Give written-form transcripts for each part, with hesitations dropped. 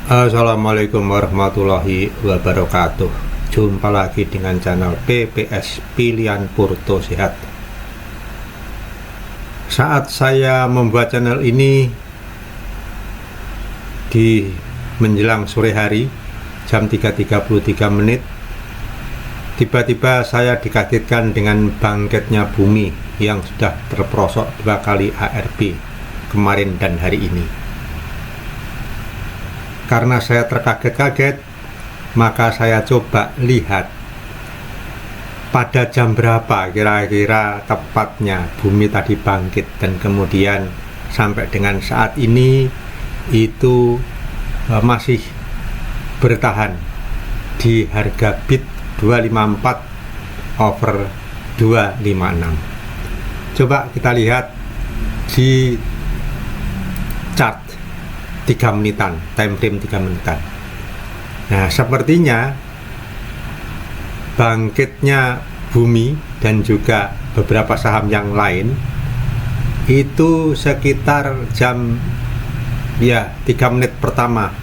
Assalamualaikum warahmatullahi wabarakatuh. Jumpa lagi dengan channel PPS Pilihan Purto Sehat. Saat saya membuat channel ini di menjelang sore hari jam 3.33 menit, tiba-tiba saya dikagetkan dengan bangkitnya bumi yang sudah terperosok 2 kali ARB kemarin dan hari ini. Karena saya terkaget-kaget, maka saya coba lihat pada jam berapa kira-kira tepatnya bumi tadi bangkit, dan kemudian sampai dengan saat ini itu masih bertahan di harga bit 254/256. Coba kita lihat di chart 3 menitan, time frame 3 menitan. Nah, sepertinya bangkitnya bumi dan juga beberapa saham yang lain itu sekitar jam 3 menit pertama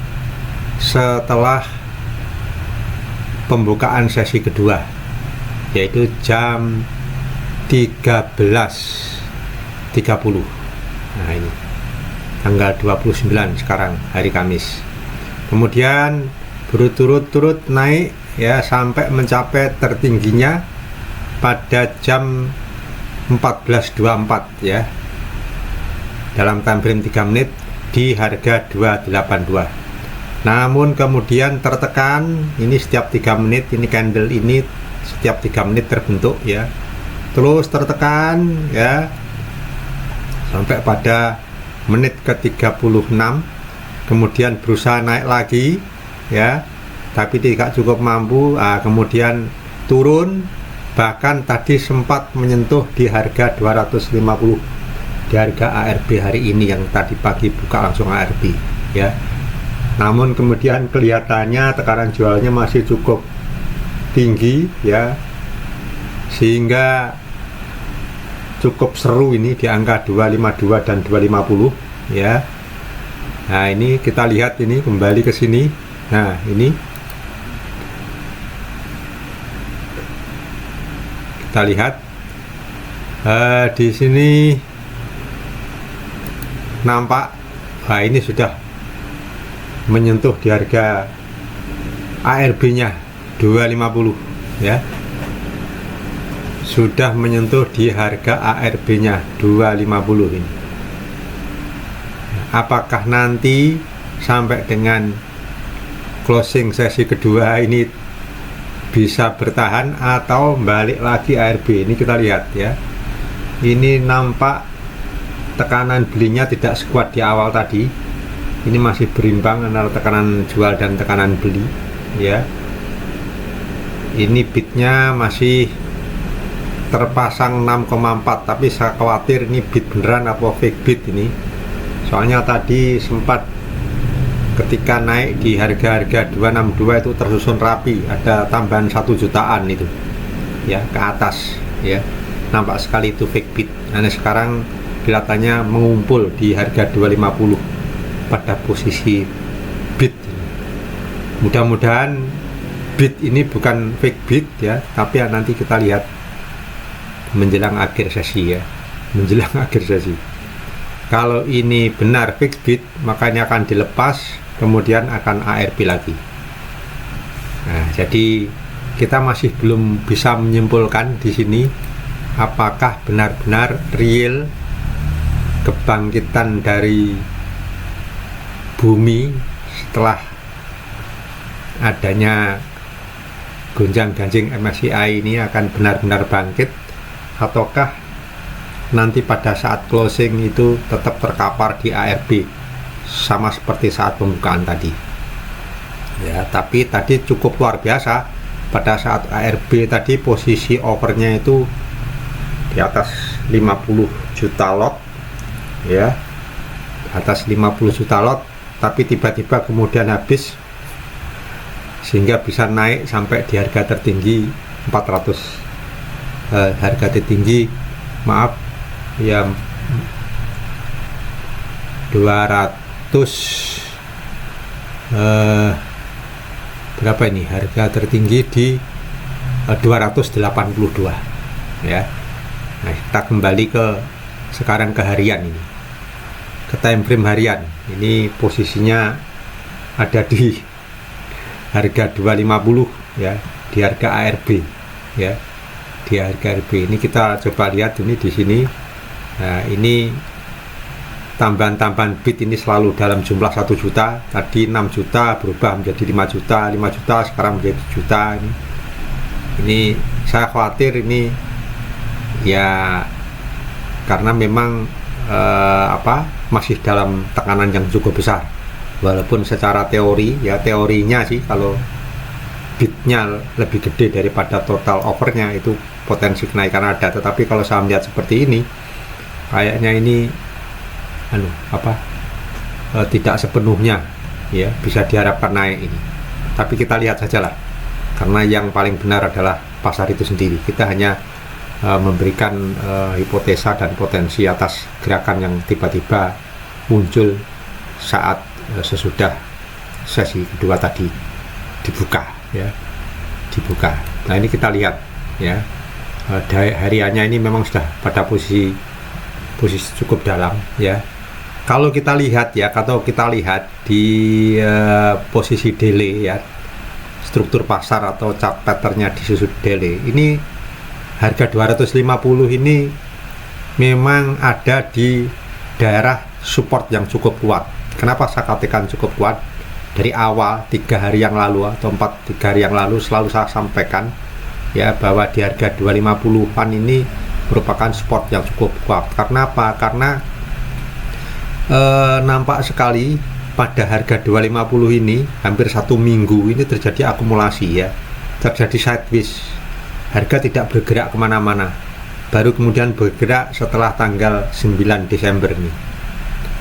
setelah pembukaan sesi kedua, yaitu jam 13.30. Nah, ini tanggal 29 sekarang, hari Kamis. Kemudian berturut-turut naik ya sampai mencapai tertingginya pada jam 14.24 ya, dalam time frame 3 menit di harga 282. Namun kemudian tertekan, ini setiap 3 menit, ini candle ini setiap 3 menit terbentuk ya, terus tertekan ya sampai pada menit ke-36, kemudian berusaha naik lagi ya, tapi tidak cukup mampu. Kemudian turun, bahkan tadi sempat menyentuh di harga 250 di harga ARB hari ini yang tadi pagi buka langsung ARB ya. Namun kemudian kelihatannya tekanan jualnya masih cukup tinggi ya, sehingga cukup seru ini di angka 252 dan 250 ya. Nah, ini kita lihat, ini kembali ke sini. Nah, ini kita lihat di sini nampak, ini sudah menyentuh di harga ARB-nya 250 ya. Sudah menyentuh di harga ARB-nya 250 ini. Apakah nanti sampai dengan closing sesi kedua ini bisa bertahan atau balik lagi ARB? Ini kita lihat ya. Ini nampak tekanan belinya tidak sekuat di awal tadi. Ini masih berimbang antara tekanan jual dan tekanan beli ya. Ini bitnya masih terpasang 6,4, tapi saya khawatir ini bit beneran apa fake bit ini. Soalnya tadi sempat ketika naik di harga-harga 262 itu tersusun rapi, ada tambahan 1 jutaan itu ya ke atas ya. Nampak sekali itu fake bit. Nah, sekarang kelihatannya mengumpul di harga 250 pada posisi bit. Mudah-mudahan bit ini bukan fake bit ya, tapi nanti kita lihat menjelang akhir sesi ya, menjelang akhir sesi. Kalau ini benar fixed bid, makanya akan dilepas, kemudian akan ARB lagi. Nah, jadi kita masih belum bisa menyimpulkan di sini apakah benar-benar real kebangkitan dari bumi setelah adanya gonjang-ganjing MSCI ini akan benar-benar bangkit, ataukah nanti pada saat closing itu tetap terkapar di ARB sama seperti saat pembukaan tadi ya. Tapi tadi cukup luar biasa, pada saat ARB tadi posisi overnya itu di atas 50 juta lot ya, atas 50 juta lot, tapi tiba-tiba kemudian habis sehingga bisa naik sampai di harga tertinggi 400, harga tertinggi maaf ya 200 berapa ini harga tertinggi di 282 ya. Nah, kita kembali ke sekarang ke harian ini, ke time frame harian. Ini posisinya ada di harga 250 ya, di harga ARB ya, di harga ARB. Ini kita coba lihat ini di sini. Nah, ini tambahan-tambahan bit ini selalu dalam jumlah 1 juta. Tadi 6 juta berubah menjadi 5 juta, 5 juta sekarang menjadi juta. Ini saya khawatir ini ya karena memang masih dalam tekanan yang cukup besar. Walaupun secara teori ya, teorinya sih kalau bitnya lebih gede daripada total overnya itu potensi kenaikan ada. Tetapi kalau saya melihat seperti ini, kayaknya ini tidak sepenuhnya ya bisa diharapkan naik ini. Tapi kita lihat sajalah, karena yang paling benar adalah pasar itu sendiri. Kita hanya memberikan hipotesa dan potensi atas gerakan yang tiba-tiba muncul saat sesudah sesi kedua tadi dibuka ya, dibuka. Nah, ini kita lihat ya, hariannya ini memang sudah pada posisi cukup dalam ya. Kalau kita lihat ya, atau kita lihat di posisi delay ya, struktur pasar atau chart patternnya di sudut delay, ini harga 250 ini memang ada di daerah support yang cukup kuat. Kenapa saya katakan cukup kuat? Dari awal 3 hari yang lalu atau 3 hari yang lalu selalu saya sampaikan ya, bahwa di harga 250-an ini merupakan support yang cukup kuat. Karena apa? Karena nampak sekali pada harga 250 ini hampir 1 minggu ini terjadi akumulasi ya, terjadi sideways. Harga tidak bergerak kemana-mana, baru kemudian bergerak setelah tanggal 9 Desember ini,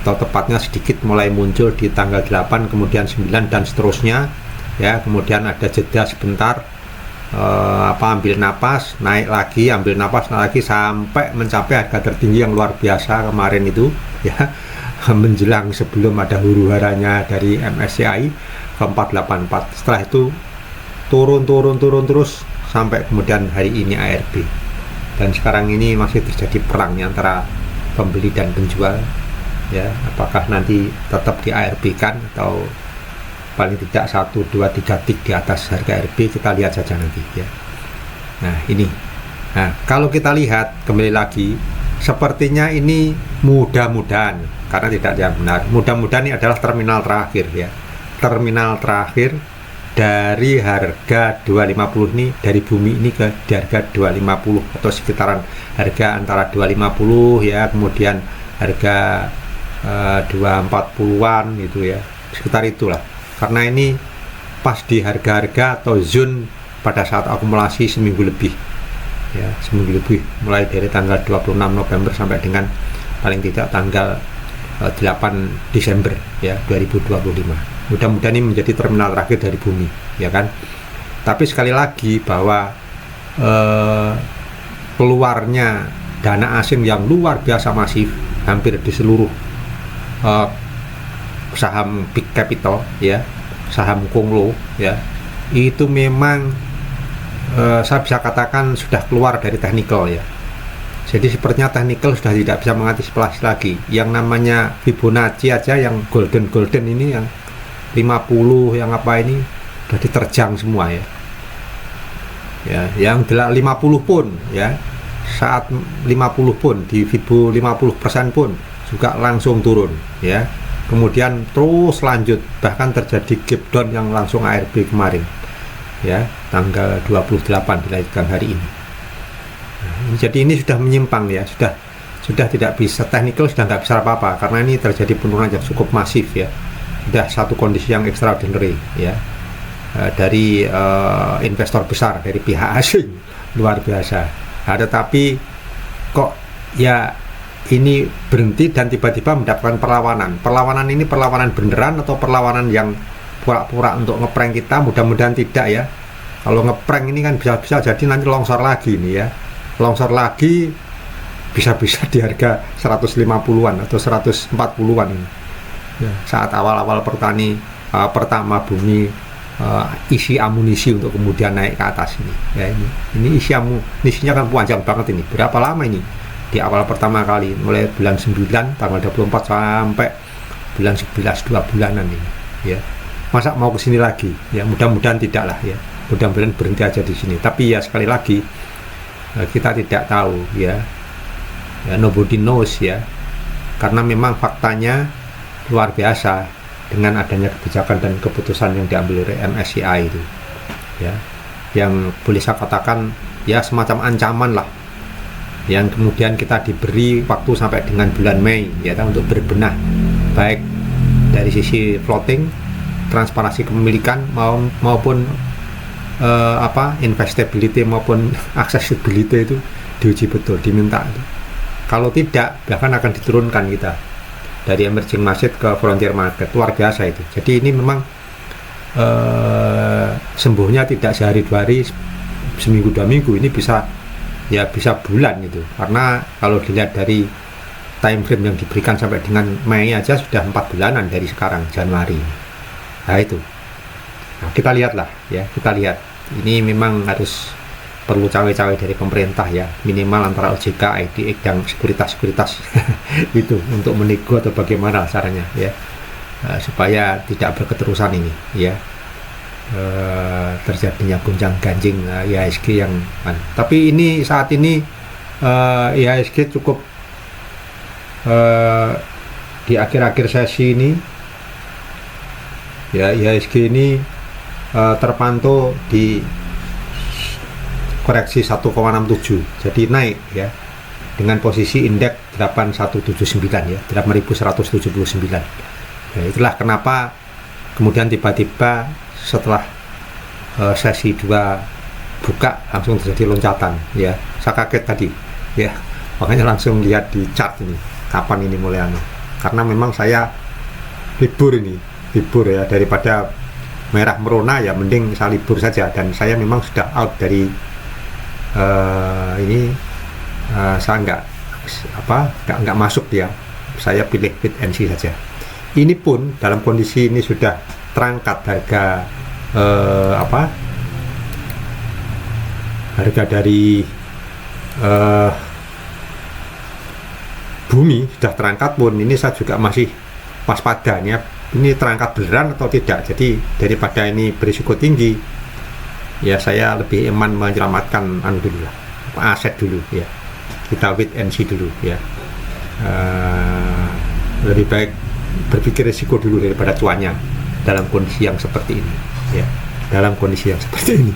atau tepatnya sedikit mulai muncul di tanggal 8, kemudian 9 dan seterusnya ya. Kemudian ada jeda sebentar, ambil napas, naik lagi, ambil napas, naik lagi, sampai mencapai harga tertinggi yang luar biasa kemarin itu ya, menjelang sebelum ada huru-haranya dari MSCI ke 484. Setelah itu turun terus sampai kemudian hari ini ARB. Dan sekarang ini masih terjadi perang antara pembeli dan penjual ya. Apakah nanti tetap di ARB kan, atau paling tidak 1, 2, 3 tik di atas harga ARB, kita lihat saja nanti ya. Nah, ini. Nah, kalau kita lihat kembali lagi, sepertinya ini mudah-mudahan, karena tidak yang benar, mudah-mudahan ini adalah terminal terakhir ya, terminal terakhir dari harga 250 ini, dari bumi ini ke di harga 250 atau sekitaran harga antara 250 ya, kemudian harga 240-an gitu ya, sekitar itulah. Karena ini pas di harga-harga atau zone pada saat akumulasi seminggu lebih ya, seminggu lebih, mulai dari tanggal 26 November sampai dengan paling tidak tanggal 8 Desember ya 2025. Mudah-mudahan ini menjadi terminal terakhir dari bumi ya kan. Tapi sekali lagi bahwa keluarnya dana asing yang luar biasa masif hampir di seluruh saham big capital ya, saham konglo ya, itu memang saya bisa katakan sudah keluar dari technical ya. Jadi sepertinya technical sudah tidak bisa mengantisipasi lagi. Yang namanya Fibonacci aja yang golden ini, yang 50 yang apa ini sudah diterjang semua ya. Ya, yang 50 pun ya, saat 50 pun di Fibo 50% pun juga langsung turun ya. Kemudian terus lanjut, bahkan terjadi gap down yang langsung ARB kemarin ya, tanggal 28 dilanjutkan hari ini. Nah, jadi ini sudah menyimpang ya, sudah tidak bisa, technical sudah nggak bisa apa-apa, karena ini terjadi penurunan yang cukup masif ya, sudah satu kondisi yang extraordinary ya, dari investor besar, dari pihak asing luar biasa. Nah, tetapi kok ya ini berhenti dan tiba-tiba mendapatkan perlawanan ini perlawanan beneran atau perlawanan yang pura-pura untuk ngeprank kita? Mudah-mudahan tidak ya. Kalau ngeprank ini kan bisa jadi nanti longsor lagi nih ya, longsor lagi bisa-bisa di harga 150-an atau 140-an ini ya, saat awal-awal petani pertama bumi isi amunisi untuk kemudian naik ke atas ini ya. Ini isi amunisinya kan panjang banget ini. Berapa lama ini? Di awal pertama kali mulai bulan 9 tanggal 24 sampai bulan 11, 2 bulanan ini ya. Masa mau kesini lagi ya? Mudah-mudahan tidak lah ya, mudah-mudahan berhenti aja di sini. Tapi ya sekali lagi kita tidak tahu ya, nobody knows ya, karena memang faktanya luar biasa dengan adanya kebijakan dan keputusan yang diambil oleh MSCI itu ya, yang boleh saya katakan ya semacam ancaman lah, yang kemudian kita diberi waktu sampai dengan bulan Mei ya untuk berbenah, baik dari sisi floating, transparansi kepemilikan maupun investability maupun accessibility itu diuji betul, diminta itu. Kalau tidak bahkan akan diturunkan kita dari emerging market ke frontier market. Luar biasa itu. Jadi ini memang sembuhnya tidak sehari 2 hari, seminggu 2 minggu, ini bisa bulan itu, karena kalau dilihat dari time frame yang diberikan sampai dengan Mei aja sudah 4 bulanan dari sekarang Januari. Nah itu, nah, kita lihatlah ya, kita lihat ini memang harus perlu cawe-cawe dari pemerintah ya, minimal antara OJK, IDX dan sekuritas itu untuk menego atau bagaimana caranya ya, supaya tidak berketerusan ini ya, terjadinya gonjang ganjing IHSG yang tapi ini saat ini IHSG cukup di akhir-akhir sesi ini ya, IHSG ini terpantau di koreksi 1,67, jadi naik ya, dengan posisi indeks 8179 ya, 8179. Nah, itulah kenapa kemudian tiba-tiba setelah sesi 2 buka langsung terjadi loncatan ya. Saya kaget tadi ya, makanya langsung lihat di chart ini kapan ini mulai karena memang saya libur ya, daripada merah merona ya mending saya libur saja, dan saya memang sudah out dari saya nggak masuk ya, saya pilih wait and see saja. Ini pun dalam kondisi ini sudah terangkat harga harga dari bumi sudah terangkat pun, ini saya juga masih waspada ya, ini terangkat beneran atau tidak. Jadi daripada ini berisiko tinggi ya, saya lebih aman menyelamatkan dulu lah, aset dulu ya, kita wait and see dulu ya. Lebih baik berpikir risiko dulu daripada cuannya dalam kondisi yang seperti ini ya, dalam kondisi yang seperti ini.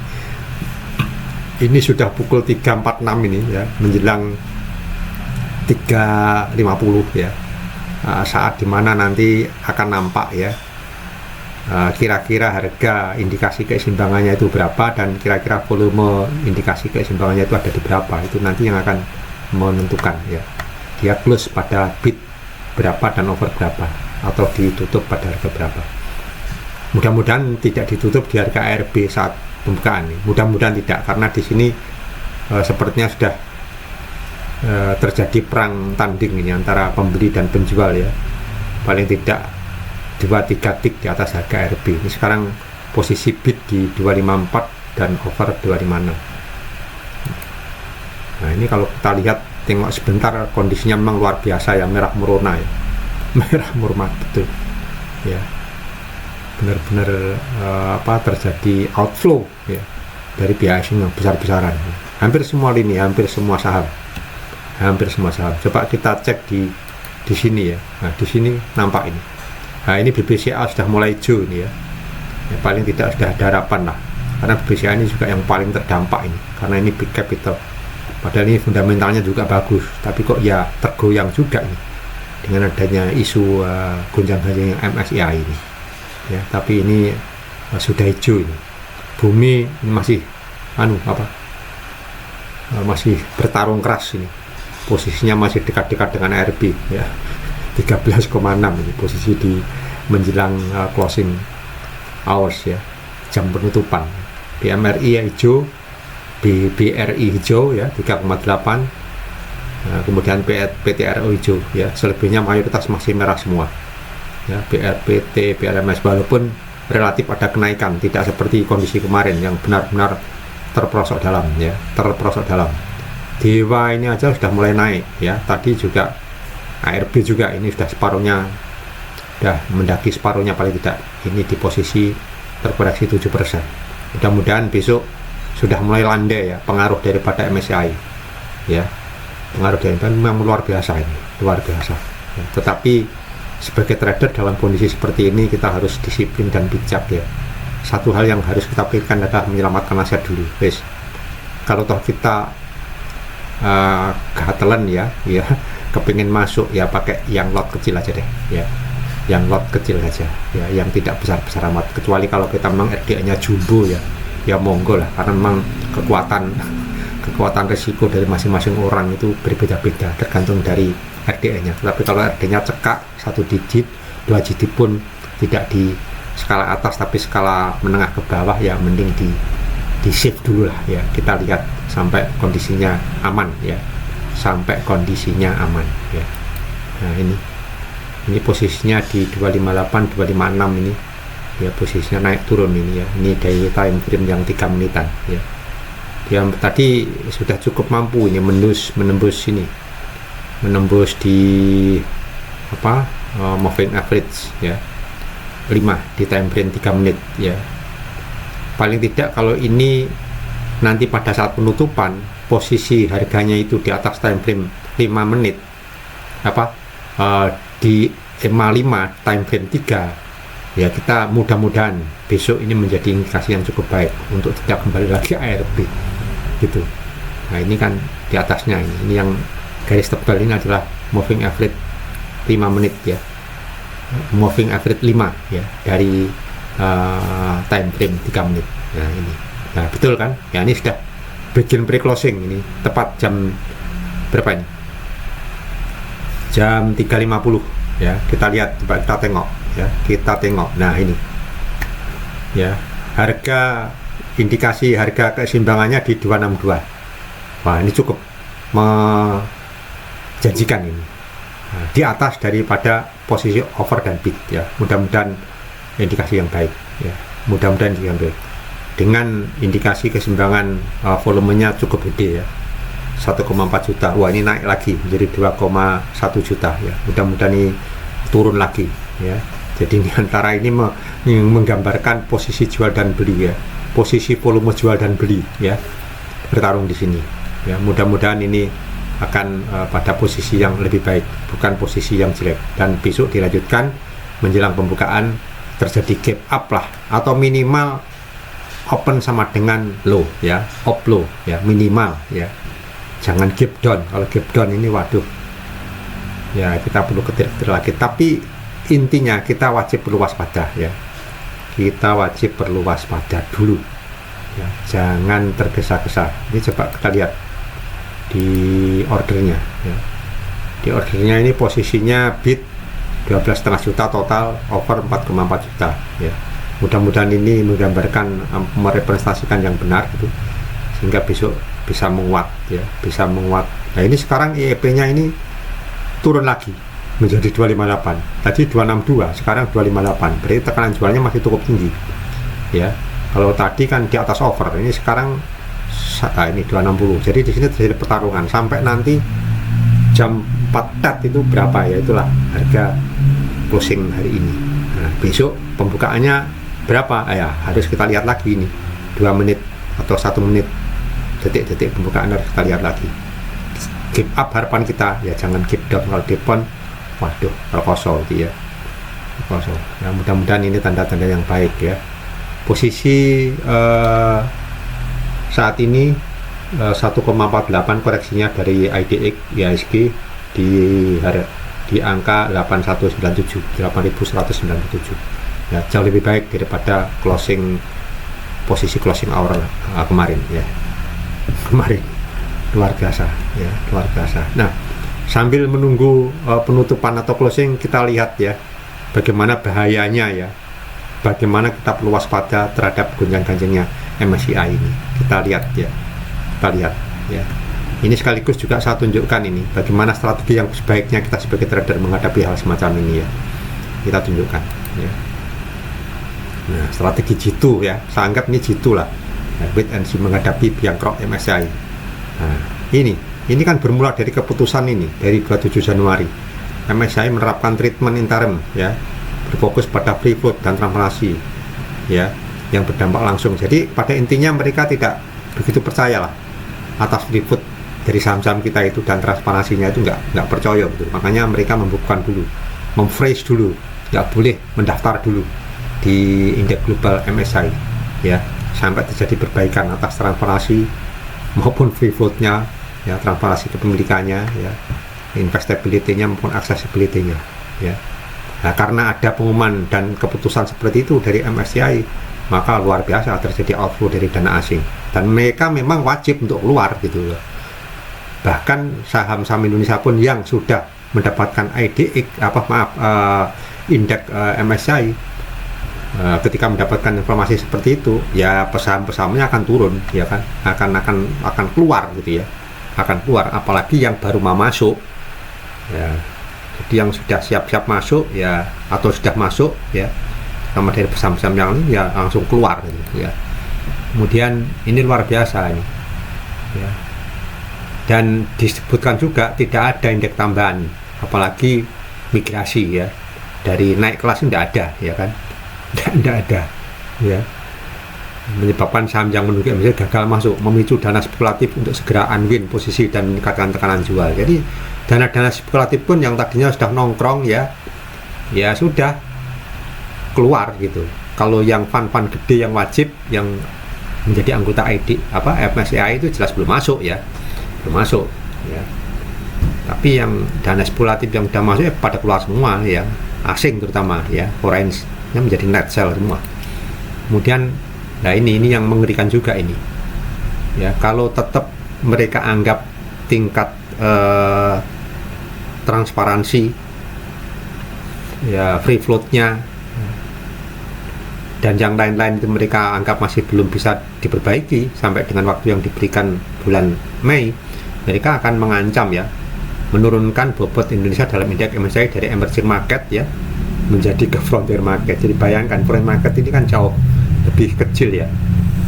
Ini sudah pukul 3.46 ini ya, menjelang 3.50 ya, saat dimana nanti akan nampak ya, kira-kira harga indikasi keseimbangannya itu berapa, dan kira-kira volume indikasi keseimbangannya itu ada di berapa, itu nanti yang akan menentukan ya, dia close pada bid berapa dan over berapa, atau ditutup pada harga berapa. Mudah-mudahan tidak ditutup di harga ARB saat pembukaan ini, mudah-mudahan tidak, karena di sini sepertinya sudah terjadi perang tanding ini antara pembeli dan penjual ya, paling tidak 2-3 tik di atas harga ARB. Ini sekarang posisi bid di 254 dan over 256. Nah ini kalau kita lihat, tengok sebentar, kondisinya memang luar biasa ya, merah merona ya, merah merona betul ya, benar-benar terjadi outflow ya dari pihak asing yang besar-besaran, hampir semua lini, hampir semua saham. Coba kita cek di sini ya. Nah di sini nampak ini. Nah ini BBCA sudah mulai hijau ini ya. Paling tidak sudah ada harapan lah, karena BBCA ini juga yang paling terdampak ini, karena ini big capital. Padahal ini fundamentalnya juga bagus, tapi kok ya tergoyang juga ini dengan adanya isu gonjang-ganjing MSCI ini ya. Tapi ini sudah hijau ini. Bumi ini masih masih bertarung keras ini, posisinya masih dekat-dekat dengan ARB ya, 13,6 ini posisi di menjelang closing hours ya, jam penutupan. BMRI hijau, BRI hijau ya 3,8, kemudian PTRO hijau ya, selebihnya mayoritas masih merah semua ya, BRPT, BRMS, walaupun relatif ada kenaikan, tidak seperti kondisi kemarin yang benar-benar terperosok dalam ya, terperosok dalam. Dewa ini aja sudah mulai naik ya, tadi juga ARB juga ini sudah separuhnya, sudah mendaki separuhnya paling tidak, ini di posisi terkoreksi 7%. Mudah-mudahan besok sudah mulai landai ya, pengaruh daripada MSCI ya, pengaruh dari memang luar biasa ini, luar biasa ya. Tetapi sebagai trader dalam kondisi seperti ini kita harus disiplin dan bijak ya. Satu hal yang harus kita pikirkan adalah menyelamatkan aset dulu, guys. Kalau toh kita gatelan ya kepingin masuk ya, pakai yang lot kecil aja deh ya, yang lot kecil saja ya, yang tidak besar-besar amat, kecuali kalau kita memang RDA-nya jumbo ya monggo lah, karena memang kekuatan risiko dari masing-masing orang itu berbeda-beda tergantung dari RDA-nya. Tapi kalau RDA-nya cekak 1 digit 2 digit pun tidak di skala atas tapi skala menengah ke bawah ya, mending di save dulu lah ya, kita lihat sampai kondisinya aman ya, sampai kondisinya aman ya. Nah ini posisinya di 258 256 ini ya, posisinya naik turun ini ya, ini dari time frame yang 3 menitan ya. Dia tadi sudah cukup mampu ini menembus ini, menembus di moving average ya 5 di time frame 3 menit ya. Paling tidak kalau ini nanti pada saat penutupan posisi harganya itu di atas time frame 5 menit di EMA 5 time frame 3 ya, kita mudah-mudahan besok ini menjadi indikasi yang cukup baik untuk tidak kembali lagi ARB gitu. Nah ini kan di atasnya ini yang garis tebal ini adalah moving average 5 menit ya, moving average 5 ya dari time frame 3 menit. Nah ini, nah betul kan ya, ini sudah bikin pre-closing ini tepat jam berapa ini, jam 3.50 ya. Kita lihat, coba kita tengok ya, kita tengok. Nah ini ya, harga indikasi harga keseimbangannya di 262. Wah ini cukup menjanjikan ini, nah, di atas daripada posisi over dan bid ya. Mudah-mudahan indikasi yang baik ya, mudah-mudahan yang baik dengan indikasi keseimbangan volumenya cukup gede ya, 1,4 juta. Wah ini naik lagi menjadi 2,1 juta ya, mudah-mudahan ini turun lagi ya. Jadi ini antara ini menggambarkan posisi jual dan beli ya, posisi volume jual dan beli ya, bertarung di sini ya. Mudah-mudahan ini akan pada posisi yang lebih baik, bukan posisi yang jelek, dan besok dilanjutkan menjelang pembukaan terjadi gap up lah, atau minimal open sama dengan low ya, up low ya, minimal ya, jangan gap down. Kalau gap down ini waduh ya, kita perlu ketir-ketir lagi. Tapi intinya kita wajib perlu waspada ya, kita wajib perlu waspada dulu ya, jangan tergesa-gesa. Ini coba kita lihat di ordernya ya, di ordernya ini posisinya bid 12,5 juta, total over 4,4 juta ya. Mudah-mudahan ini menggambarkan, merepresentasikan yang benar gitu, sehingga besok bisa menguat ya, bisa menguat. Nah ini sekarang IEP-nya ini turun lagi menjadi 258, tadi 262, sekarang 258, berarti tekanan jualnya masih cukup tinggi ya. Kalau tadi kan di atas over, ini sekarang ini 260. Jadi di sini terjadi pertarungan sampai nanti jam 4 tet itu berapa ya, itulah harga closing hari ini. Nah, besok pembukaannya berapa ya, harus kita lihat lagi ini 2 menit atau 1 menit, detik-detik pembukaan harus kita lihat lagi. Keep up harapan kita ya, jangan keep down. Kalau depon waduh terkosong gitu ya, terkosong ya. Mudah-mudahan ini tanda-tanda yang baik ya. Posisi saat ini 1,48 koreksinya dari IDX IHSG di angka 8197 ya, jauh lebih baik daripada posisi closing hour kemarin ya, kemarin luar biasa ya, luar biasa. Nah sambil menunggu penutupan atau closing, kita lihat ya bagaimana bahayanya ya, bagaimana kita perlu waspada terhadap gonjang-ganjingnya MSCI ini. Kita lihat ya, kita lihat ya. Ini sekaligus juga saya tunjukkan ini bagaimana strategi yang sebaiknya kita sebagai trader menghadapi hal semacam ini ya. Kita tunjukkan ya. Nah, strategi jitu ya, saya anggap ini jitu lah, wait and see menghadapi biangkrok MSCI. Nah, ini kan bermula dari keputusan ini dari 27 Januari. MSCI menerapkan treatment interim ya, berfokus pada free float dan transparansi ya, yang berdampak langsung. Jadi pada intinya mereka tidak begitu percaya lah atas free float dari saham-saham kita itu, dan transparansinya itu nggak percaya gitu. Makanya mereka membukukan dulu, memfreeze dulu, nggak boleh mendaftar dulu di indeks global MSCI ya, sampai terjadi perbaikan atas transparansi maupun free floatnya ya, transparansi kepemilikannya ya, investability-nya maupun accessibility-nya ya. Nah, karena ada pengumuman dan keputusan seperti itu dari MSCI, maka luar biasa terjadi outflow dari dana asing, dan mereka memang wajib untuk keluar gitu loh. Bahkan saham-saham Indonesia pun yang sudah mendapatkan indeks MSCI, ketika mendapatkan informasi seperti itu ya, saham-sahamnya akan turun ya kan, akan keluar gitu ya, akan keluar. Apalagi yang baru mau masuk ya, jadi yang sudah siap-siap masuk ya, atau sudah masuk ya, sama dari saham-saham yang ini ya langsung keluar gitu ya. Kemudian ini luar biasa ini ya, dan disebutkan juga tidak ada indeks tambahan, apalagi migrasi ya, dari naik kelas tidak ada ya kan, tidak ada ya, menyebabkan saham yang menunjukkan misalnya gagal masuk, memicu dana spekulatif untuk segera unwind posisi dan meningkatkan tekanan jual. Jadi dana-dana spekulatif pun yang tadinya sudah nongkrong ya sudah keluar gitu. Kalau yang fund gede yang wajib yang menjadi anggota MSCI itu jelas belum masuk ya, belum masuk ya. Tapi yang dana spekulatif yang sudah masuk ya pada keluar semua ya, asing terutama ya, foreign yang menjadi net sell semua. Kemudian nah ini yang mengerikan juga ini ya, kalau tetap mereka anggap tingkat transparansi ya, free floatnya dan yang lain-lain itu mereka anggap masih belum bisa diperbaiki sampai dengan waktu yang diberikan bulan Mei, mereka akan mengancam ya, menurunkan bobot Indonesia dalam indeks MSCI dari emerging market ya menjadi ke frontier market. Jadi bayangkan, frontier market ini kan jauh lebih kecil ya,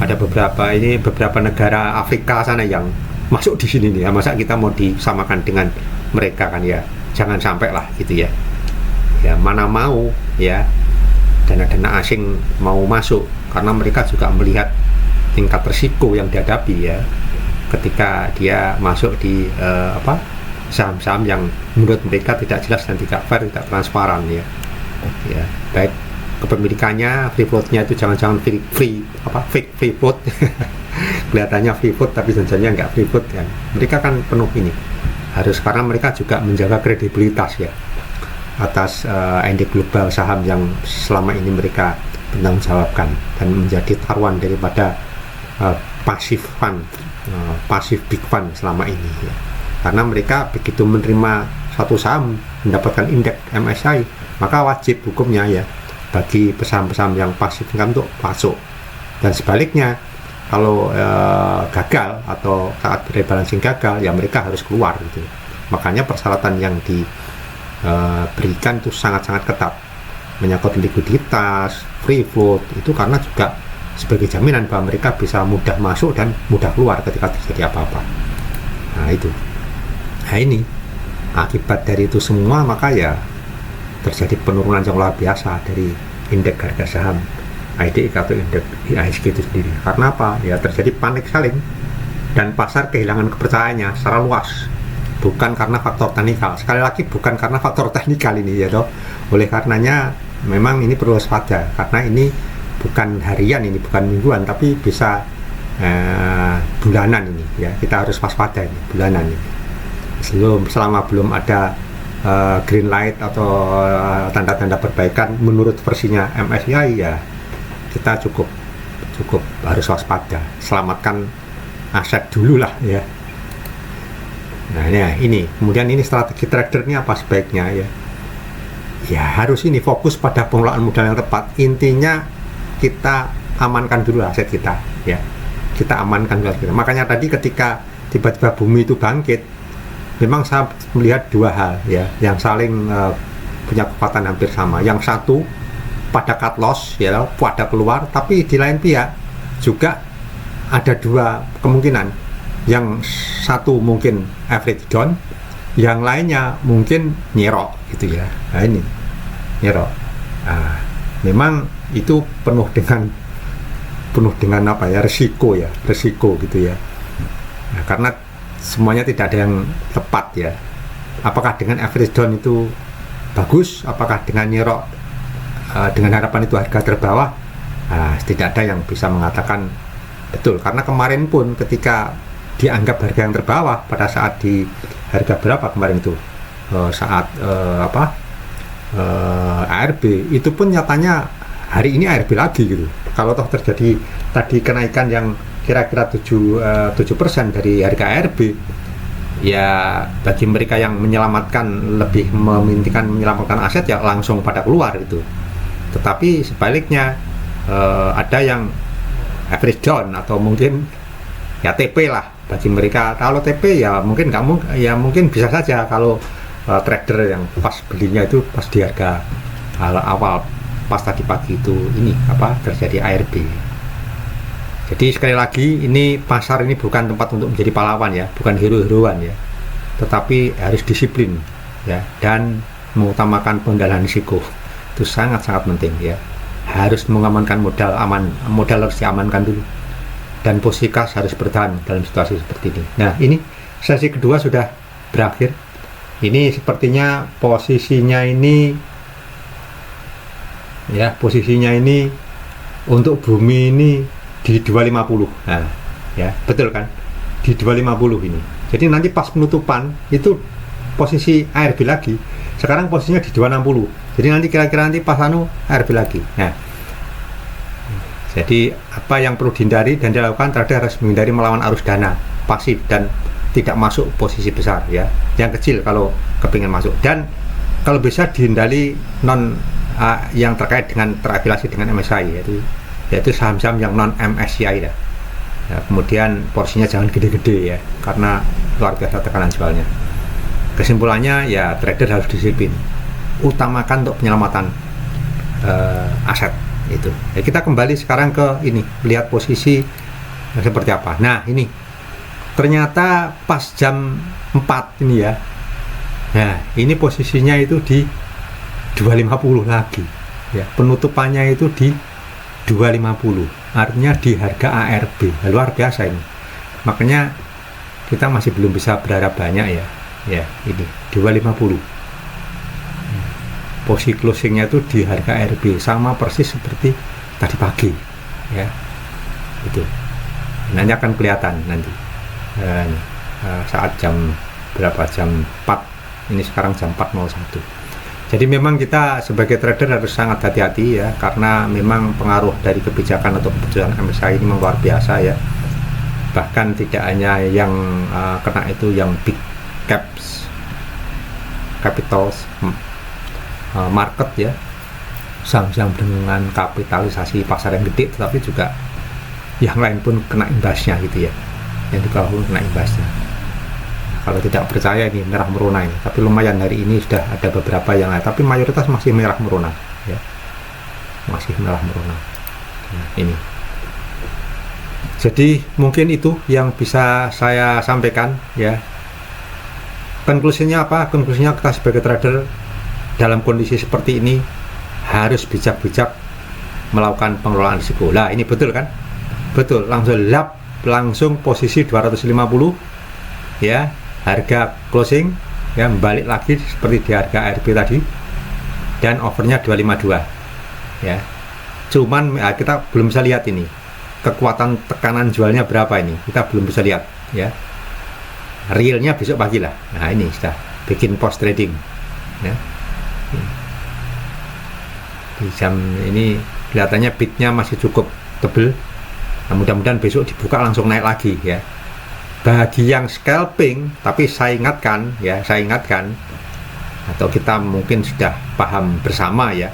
ada beberapa negara Afrika sana yang masuk di sini nih ya, masa kita mau disamakan dengan mereka kan ya, jangan sampai lah gitu ya. Ya mana mau ya dana-dana asing mau masuk, karena mereka juga melihat tingkat risiko yang dihadapi ya ketika dia masuk di saham-saham yang menurut mereka tidak jelas dan tidak fair, tidak transparan ya. Ya, baik kepemilikannya, free floatnya itu jangan-jangan fake free float kelihatannya free float tapi sebenarnya nggak free float kan. Mereka kan penuh ini harus, karena mereka juga menjaga kredibilitas ya atas indeks global saham yang selama ini mereka bertanggung jawabkan, dan menjadi taruhan daripada passive big fund selama ini ya. Karena mereka begitu menerima satu saham mendapatkan indeks MSCI, maka wajib hukumnya ya bagi saham-saham yang pasif income untuk masuk, dan sebaliknya kalau gagal atau saat rebalancing gagal ya mereka harus keluar gitu. Makanya persyaratan yang diberikan itu sangat-sangat ketat, menyangkut likuiditas, free float itu, karena juga sebagai jaminan bahwa mereka bisa mudah masuk dan mudah keluar ketika terjadi apa-apa. Nah itu, nah ini akibat dari itu semua, maka ya terjadi penurunan yang luar biasa dari indeks harga saham IDX atau indeks IHSG itu sendiri. Karena apa? Ya terjadi panik selling dan pasar kehilangan kepercayaannya secara luas, bukan karena faktor teknikal. Sekali lagi bukan karena faktor teknikal ini ya toh. Oleh karenanya memang ini perlu waspada, karena ini bukan harian, ini bukan mingguan, tapi bisa bulanan ini ya. Kita harus waspada ini bulanan ini. Selama belum ada green light atau tanda-tanda perbaikan menurut versinya MSCI ya, kita cukup harus waspada, selamatkan aset dulu lah ya. Nah ya, ini kemudian ini strategi trader ini apa sebaiknya ya? Ya harus ini fokus pada pengelolaan modal yang tepat. Intinya kita amankan dulu aset kita ya, kita amankan dulu kita. Makanya tadi ketika tiba-tiba bumi itu bangkit, memang saya melihat dua hal ya yang saling punya kekuatan hampir sama. Yang satu pada cut loss ya, pada keluar, tapi di lain pihak juga ada dua kemungkinan. Yang satu mungkin average down, yang lainnya mungkin nyerok gitu ya. Nah ini nyerok. Nah, memang itu penuh dengan apa ya, resiko gitu ya. Nah, karena semuanya tidak ada yang tepat ya. Apakah dengan average down itu bagus, apakah dengan nyerok dengan harapan itu harga terbawah, tidak ada yang bisa mengatakan betul. Karena kemarin pun ketika dianggap harga yang terbawah pada saat di harga berapa kemarin itu, saat ARB itu pun nyatanya hari ini ARB lagi gitu. Kalau toh terjadi tadi kenaikan yang kira-kira 7% dari harga ARB, ya bagi mereka yang lebih mementingkan menyelamatkan aset ya langsung pada keluar itu. Tetapi sebaliknya ada yang average down atau mungkin ya TP lah bagi mereka. Kalau TP ya mungkin mungkin bisa saja kalau trader yang pas belinya itu pas di harga awal pas tadi pagi itu terjadi ARB. Jadi sekali lagi, ini pasar ini bukan tempat untuk menjadi pahlawan ya, bukan hero-heroan ya, tetapi harus disiplin ya, dan mengutamakan pengendalian risiko. Itu sangat-sangat penting ya. Harus mengamankan modal harus diamankan dulu, dan posisi kas harus bertahan dalam situasi seperti ini. Nah, ini sesi kedua sudah berakhir. Ini sepertinya posisinya ini untuk bumi ini di 250. Nah, ya, betul kan? Di 250 ini. Jadi nanti pas penutupan itu posisi ARB lagi. Sekarang posisinya di 260. Jadi nanti kira-kira pas ARB lagi. Nah, jadi apa yang perlu dihindari dan dilakukan, trader harus menghindari melawan arus dana pasif dan tidak masuk posisi besar ya. Yang kecil kalau kepingin masuk, dan kalau bisa dihindari yang terkait dengan terafiliasi dengan MSCI, yaitu saham-saham yang non MSCI ya. Kemudian porsinya jangan gede-gede ya, karena luar biasa tekanan jualnya. Kesimpulannya ya, trader harus disiplin, utamakan untuk penyelamatan aset itu ya. Kita kembali sekarang ke ini, lihat posisi seperti apa. Nah, ini ternyata pas jam 4 ini ya. Nah, ini posisinya itu di 250 lagi ya, penutupannya itu di 250, artinya di harga ARB. Luar biasa ini, makanya kita masih belum bisa berharap banyak ya. Ini 250, posisi closingnya itu di harga ARB, sama persis seperti tadi pagi ya. Itu nanti akan kelihatan nanti saat jam berapa, jam 4 ini, sekarang jam 4.01. Jadi memang kita sebagai trader harus sangat hati-hati ya, karena memang pengaruh dari kebijakan atau keputusan MSCI ini memang luar biasa ya. Bahkan tidak hanya yang kena itu yang big capitals market ya, saham-saham dengan kapitalisasi pasar yang gede, tetapi juga yang lain pun kena imbasnya gitu ya, yang di bawah pun kena imbasnya. Kalau tidak percaya ini merah merona ini, tapi lumayan hari ini sudah ada beberapa yang lain, tapi mayoritas masih merah merona ya, masih merah merona. Nah, ini jadi mungkin itu yang bisa saya sampaikan ya. Konklusinya apa? Konklusinya kita sebagai trader dalam kondisi seperti ini harus bijak-bijak melakukan pengelolaan risiko. Lah ini betul kan? Betul, langsung posisi 250 ya, harga closing ya, balik lagi seperti di harga ARB tadi, dan overnya 252 ya. Cuman kita belum bisa lihat ini kekuatan tekanan jualnya berapa, ini kita belum bisa lihat ya. Realnya besok pagi lah. Nah, ini sudah bikin post trading ya. Di jam ini kelihatannya bidnya masih cukup tebel. Nah, mudah-mudahan besok dibuka langsung naik lagi ya. Bagi yang scalping, tapi saya ingatkan atau kita mungkin sudah paham bersama ya,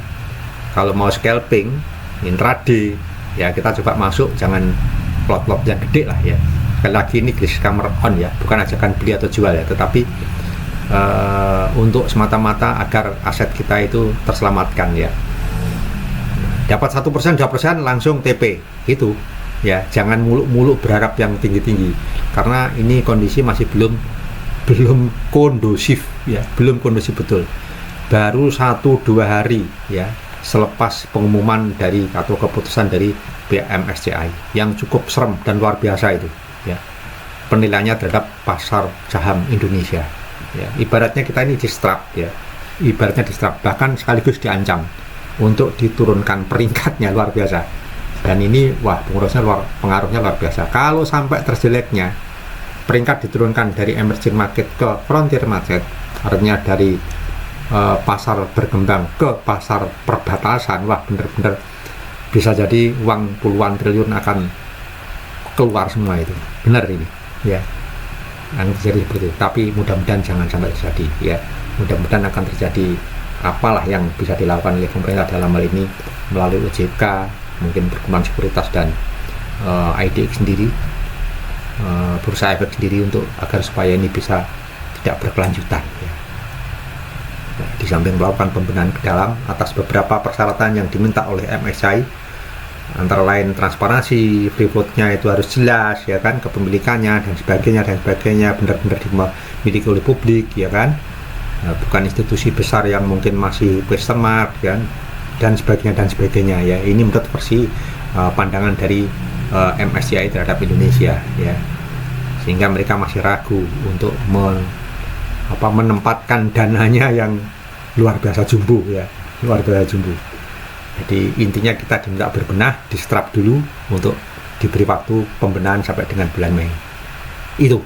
kalau mau scalping intraday ya, kita coba masuk, jangan lot-lot yang gede lah ya. Sekali lagi ini disclaimer on ya, bukan ajakan beli atau jual ya, tetapi untuk semata-mata agar aset kita itu terselamatkan ya. dapat 1%, 2% langsung TP itu ya. Jangan muluk-muluk berharap yang tinggi-tinggi, karena ini kondisi masih belum kondusif ya, belum kondusif betul. Baru 1-2 hari ya selepas pengumuman dari atau keputusan dari BMSCI yang cukup serem dan luar biasa itu ya, penilaiannya terhadap pasar saham Indonesia ya. Ibaratnya kita ini distrap ya, ibaratnya distrap, bahkan sekaligus diancam untuk diturunkan peringkatnya, luar biasa. Dan ini wah, pengaruhnya luar biasa. Kalau sampai terjeleknya peringkat diturunkan dari emerging market ke frontier market, artinya dari pasar berkembang ke pasar perbatasan, wah bener-bener bisa jadi uang puluhan triliun akan keluar semua itu. Benar ini ya, akan terjadi seperti itu. Tapi mudah-mudahan jangan sampai terjadi ya. Mudah-mudahan akan terjadi apalah yang bisa dilakukan oleh pemerintah dalam hal ini melalui OJK, mungkin Perkembangan Sekuritas dan IDX sendiri, Bursa Efek sendiri, untuk agar supaya ini bisa tidak berkelanjutan ya. Nah, di samping melakukan pembenahan ke dalam atas beberapa persyaratan yang diminta oleh MSCI, antara lain transparansi, free float-nya itu harus jelas ya kan, kepemilikannya dan sebagainya benar-benar dimiliki oleh publik ya kan, bukan institusi besar yang mungkin masih question mark kan, dan sebagainya ya. Ini menurut versi pandangan dari MSCI terhadap Indonesia ya, sehingga mereka masih ragu untuk menempatkan dananya yang luar biasa jumbo ya, luar biasa jumbo. Jadi intinya kita diminta berbenah, distrap dulu untuk diberi waktu pembenahan sampai dengan bulan Mei. Itu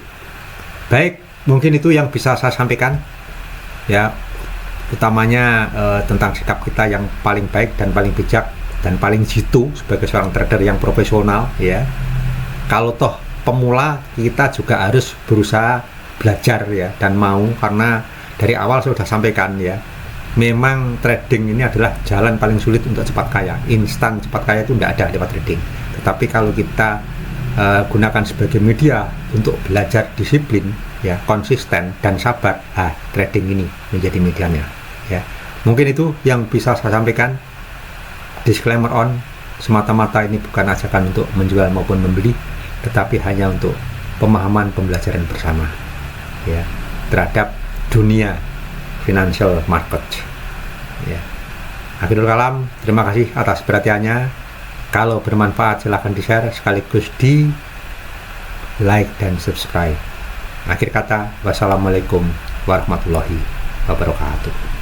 baik, mungkin itu yang bisa saya sampaikan ya, utamanya tentang sikap kita yang paling baik dan paling bijak dan paling jitu sebagai seorang trader yang profesional ya. Kalau toh pemula, kita juga harus berusaha belajar ya, dan mau, karena dari awal saya sudah sampaikan ya, memang trading ini adalah jalan paling sulit untuk cepat kaya. Instan cepat kaya itu tidak ada lewat trading. Tetapi kalau kita gunakan sebagai media untuk belajar disiplin ya, konsisten dan sabar, trading ini menjadi medianya ya. Mungkin itu yang bisa saya sampaikan. Disclaimer on, semata-mata ini bukan ajakan untuk menjual maupun membeli, tetapi hanya untuk pemahaman pembelajaran bersama ya terhadap dunia financial market ya. Akhirul kalam, terima kasih atas perhatiannya. Kalau bermanfaat silahkan di share, sekaligus di like dan subscribe. Akhir kata, wassalamualaikum warahmatullahi wabarakatuh.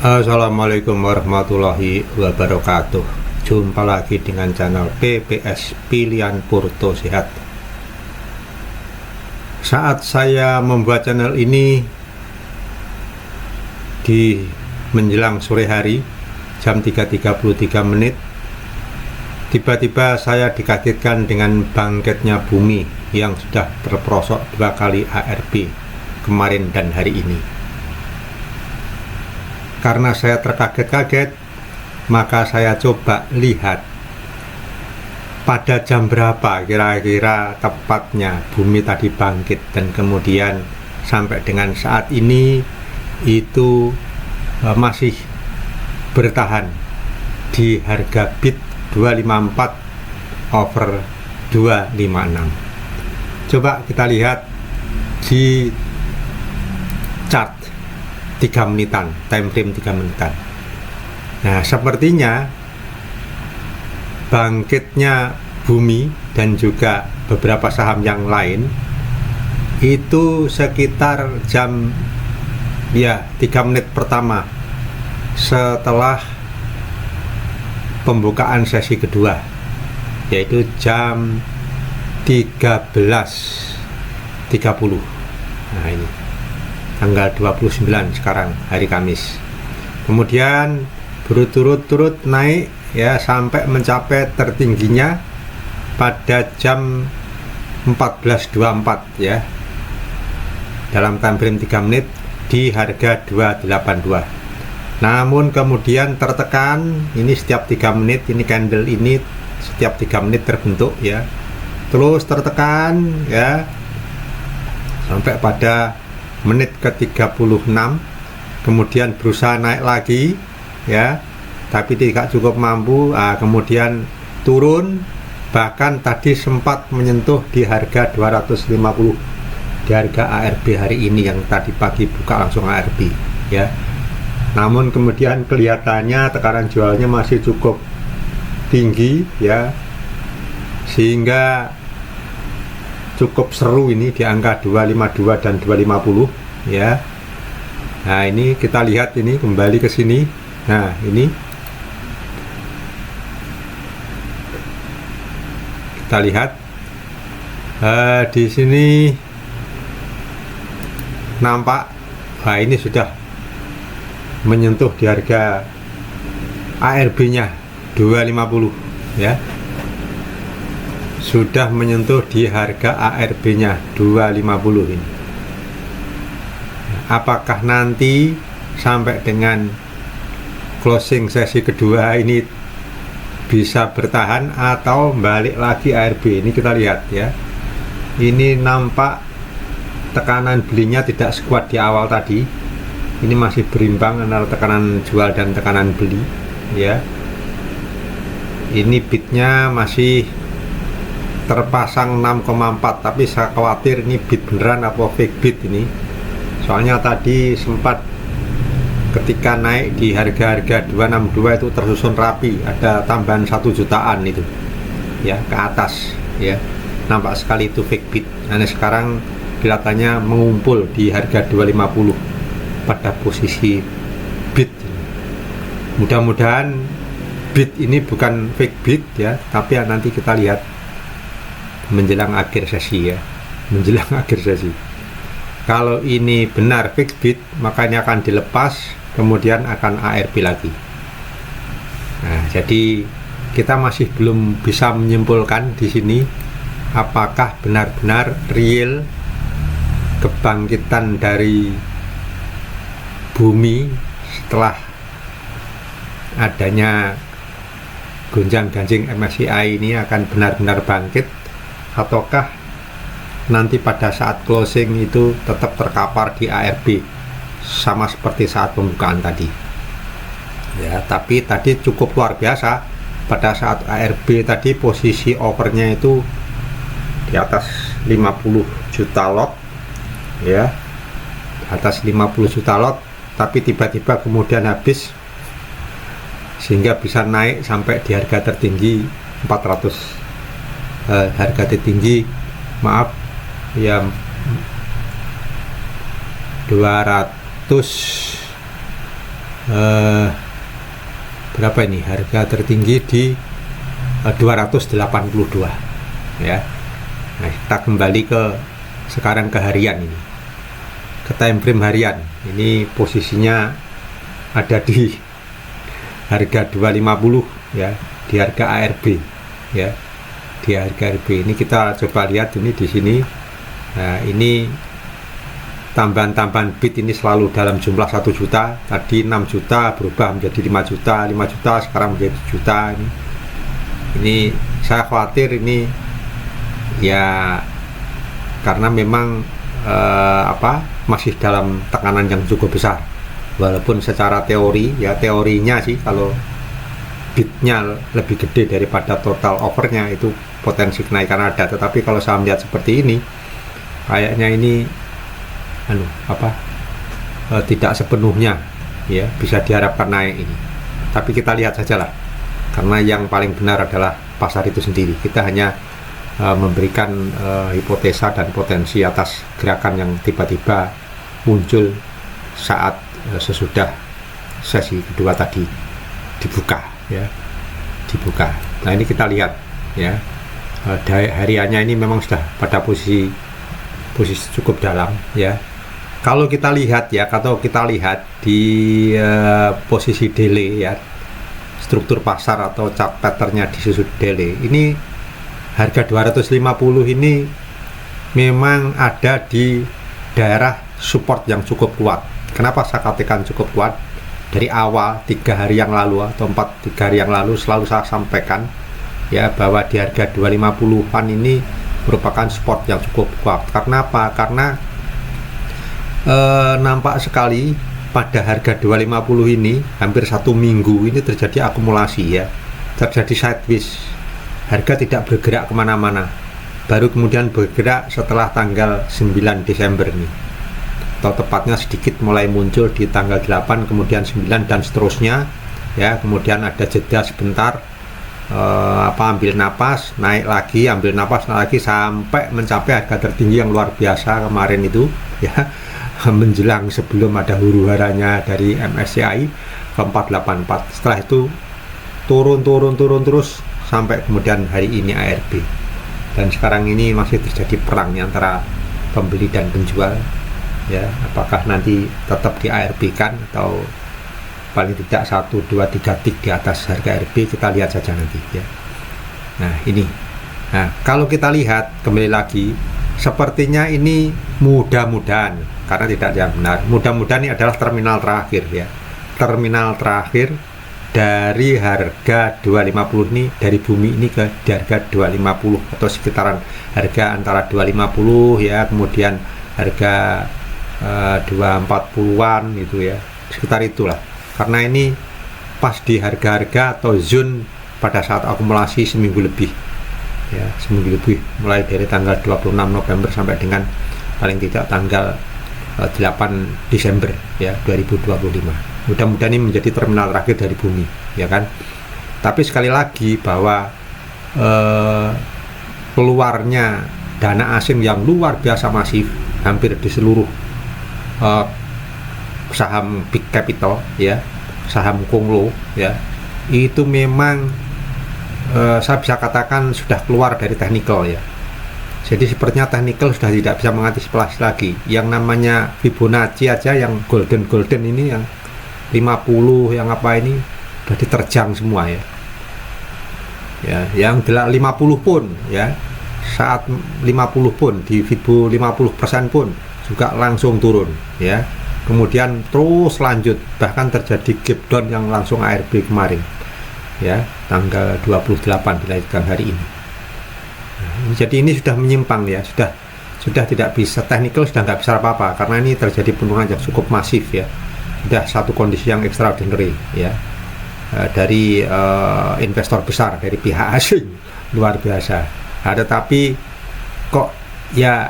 Assalamualaikum warahmatullahi wabarakatuh. Jumpa lagi dengan channel PPS Pilihan Porto Sehat. Saat saya membuat channel ini di menjelang sore hari jam 3.33, tiba-tiba saya dikagetkan dengan bangkitnya bumi yang sudah terperosok 2 kali ARB kemarin dan hari ini. Karena saya terkaget-kaget, maka saya coba lihat pada jam berapa kira-kira tepatnya bumi tadi bangkit, dan kemudian sampai dengan saat ini itu masih bertahan di harga bid 254/256. Coba kita lihat di chart 3 menitan, time frame 3 menitan. Nah, sepertinya bangkitnya bumi dan juga beberapa saham yang lain itu sekitar jam 3 menit pertama setelah pembukaan sesi kedua, yaitu jam 13.30. Nah, ini tanggal 29 sekarang, hari Kamis. Kemudian berturut-turut naik ya sampai mencapai tertingginya pada jam 14.24 ya, dalam time frame 3 menit di harga 282. Namun kemudian tertekan, ini setiap 3 menit, ini candle ini setiap 3 menit terbentuk ya, terus tertekan ya sampai pada menit ke-36, kemudian berusaha naik lagi ya, tapi tidak cukup mampu. Kemudian turun, bahkan tadi sempat menyentuh di harga 250 di harga ARB hari ini yang tadi pagi buka langsung ARB ya. Namun kemudian kelihatannya tekanan jualnya masih cukup tinggi ya, sehingga cukup seru ini di angka 252 dan 250 ya. Nah, ini kita lihat ini kembali ke sini. Nah, ini kita lihat di sini nampak ini sudah menyentuh di harga ARB-nya 250 ya. Sudah menyentuh di harga ARB-nya 250 ini. Apakah nanti sampai dengan closing sesi kedua ini bisa bertahan atau balik lagi ARB? Ini kita lihat ya. Ini nampak tekanan belinya tidak sekuat di awal tadi. Ini masih berimbang antara tekanan jual dan tekanan beli ya. Ini bidnya masih terpasang 6,4, tapi saya khawatir ini bid beneran apa fake bid ini. Soalnya tadi sempat ketika naik di harga-harga 262 itu tersusun rapi, ada tambahan 1 jutaan itu ya ke atas ya. Nampak sekali itu fake bid. Nah, sekarang kelihatannya mengumpul di harga 250 pada posisi bid. Mudah-mudahan bid ini bukan fake bid ya, tapi nanti kita lihat menjelang akhir sesi ya, menjelang akhir sesi. Kalau ini benar fake bid, makanya akan dilepas, kemudian akan ARB lagi. Nah, jadi kita masih belum bisa menyimpulkan di sini apakah benar-benar real kebangkitan dari bumi setelah adanya gonjang-ganjing MSCI ini akan benar-benar bangkit, ataukah nanti pada saat closing itu tetap terkapar di ARB sama seperti saat pembukaan tadi ya. Tapi tadi cukup luar biasa, pada saat ARB tadi posisi overnya itu di atas 50 juta lot ya, atas 50 juta lot, tapi tiba-tiba kemudian habis sehingga bisa naik sampai di harga tertinggi 400 harga tertinggi maaf ya 200 berapa ini harga tertinggi di 282 ya. Nah, kita kembali ke sekarang ke harian ini, ke time frame harian. Ini posisinya ada di harga 250 ya, di harga ARB ya, di harga ARB. Ini kita coba lihat ini di sini. Nah, ini tambahan-tambahan bid ini selalu dalam jumlah 1 juta. Tadi 6 juta berubah menjadi 5 juta, 5 juta sekarang menjadi juta. Ini saya khawatir ini ya karena memang masih dalam tekanan yang cukup besar, walaupun secara teori ya, teorinya sih kalau bidnya lebih gede daripada total overnya itu potensi kenaikan ada. Tetapi kalau saya melihat seperti ini kayaknya ini tidak sepenuhnya ya bisa diharapkan naik ini. Tapi kita lihat sajalah, karena yang paling benar adalah pasar itu sendiri. Kita hanya memberikan hipotesa dan potensi atas gerakan yang tiba-tiba muncul saat sesudah sesi kedua tadi dibuka ya, dibuka. Nah, ini kita lihat ya, hariannya ini memang sudah pada posisi cukup dalam ya. Kalau kita lihat ya, di posisi delay ya, struktur pasar atau chart patternnya di sudut delay ini, harga 250 ini memang ada di daerah support yang cukup kuat. Kenapa saya katakan cukup kuat? Dari awal 3 hari yang lalu atau 3 hari yang lalu selalu saya sampaikan ya, bahwa di harga 250-an ini merupakan support yang cukup kuat. Karena apa? Karena nampak sekali pada harga 250 ini hampir 1 minggu ini terjadi akumulasi ya, terjadi sideways, harga tidak bergerak kemana-mana, baru kemudian bergerak setelah tanggal 9 Desember nih, atau tepatnya sedikit mulai muncul di tanggal 8, kemudian 9 dan seterusnya ya, kemudian ada jeda sebentar, ambil napas, naik lagi, ambil napas, naik lagi, sampai mencapai harga tertinggi yang luar biasa kemarin itu ya, menjelang sebelum ada huru-haranya dari MSCI ke 484. Setelah itu turun terus sampai kemudian hari ini ARB, dan sekarang ini masih terjadi perang antara pembeli dan penjual ya, apakah nanti tetap di ARB kan atau paling tidak 1, 2, 3 tik di atas harga ARB, kita lihat saja nanti ya. Nah ini, kalau kita lihat kembali lagi, sepertinya ini mudah-mudahan, karena tidak yang benar, mudah-mudahan ini adalah terminal terakhir ya, terminal terakhir dari harga 250 ini, dari bumi ini ke harga 250 atau sekitaran harga antara 250 ya, kemudian harga 240-an gitu ya, sekitar itulah, karena ini pas di harga-harga atau zone pada saat akumulasi seminggu lebih ya, seminggu lebih, mulai dari tanggal 26 November sampai dengan paling tidak tanggal 8 Desember ya 2025. Mudah-mudahan ini menjadi terminal terakhir dari bumi ya kan. Tapi sekali lagi bahwa keluarnya dana asing yang luar biasa masif hampir di seluruh saham big capital ya, saham konglo ya, itu memang saya bisa katakan sudah keluar dari technical ya. Jadi sepertinya technical sudah tidak bisa mengantisipasi lagi. Yang namanya Fibonacci aja yang golden ini, yang 50, yang apa ini sudah diterjang semua ya. Ya, yang 50 pun ya, saat 50 pun di Fibo 50% pun juga langsung turun ya. Kemudian terus lanjut, bahkan terjadi gap down yang langsung ARB kemarin ya, tanggal 28 dilanjutkan hari ini. Nah, jadi ini sudah menyimpang ya, sudah tidak bisa, technical sudah nggak bisa apa-apa, karena ini terjadi penurunan yang cukup masif ya, sudah satu kondisi yang extraordinary ya, dari investor besar, dari pihak asing luar biasa. Tetapi kok ya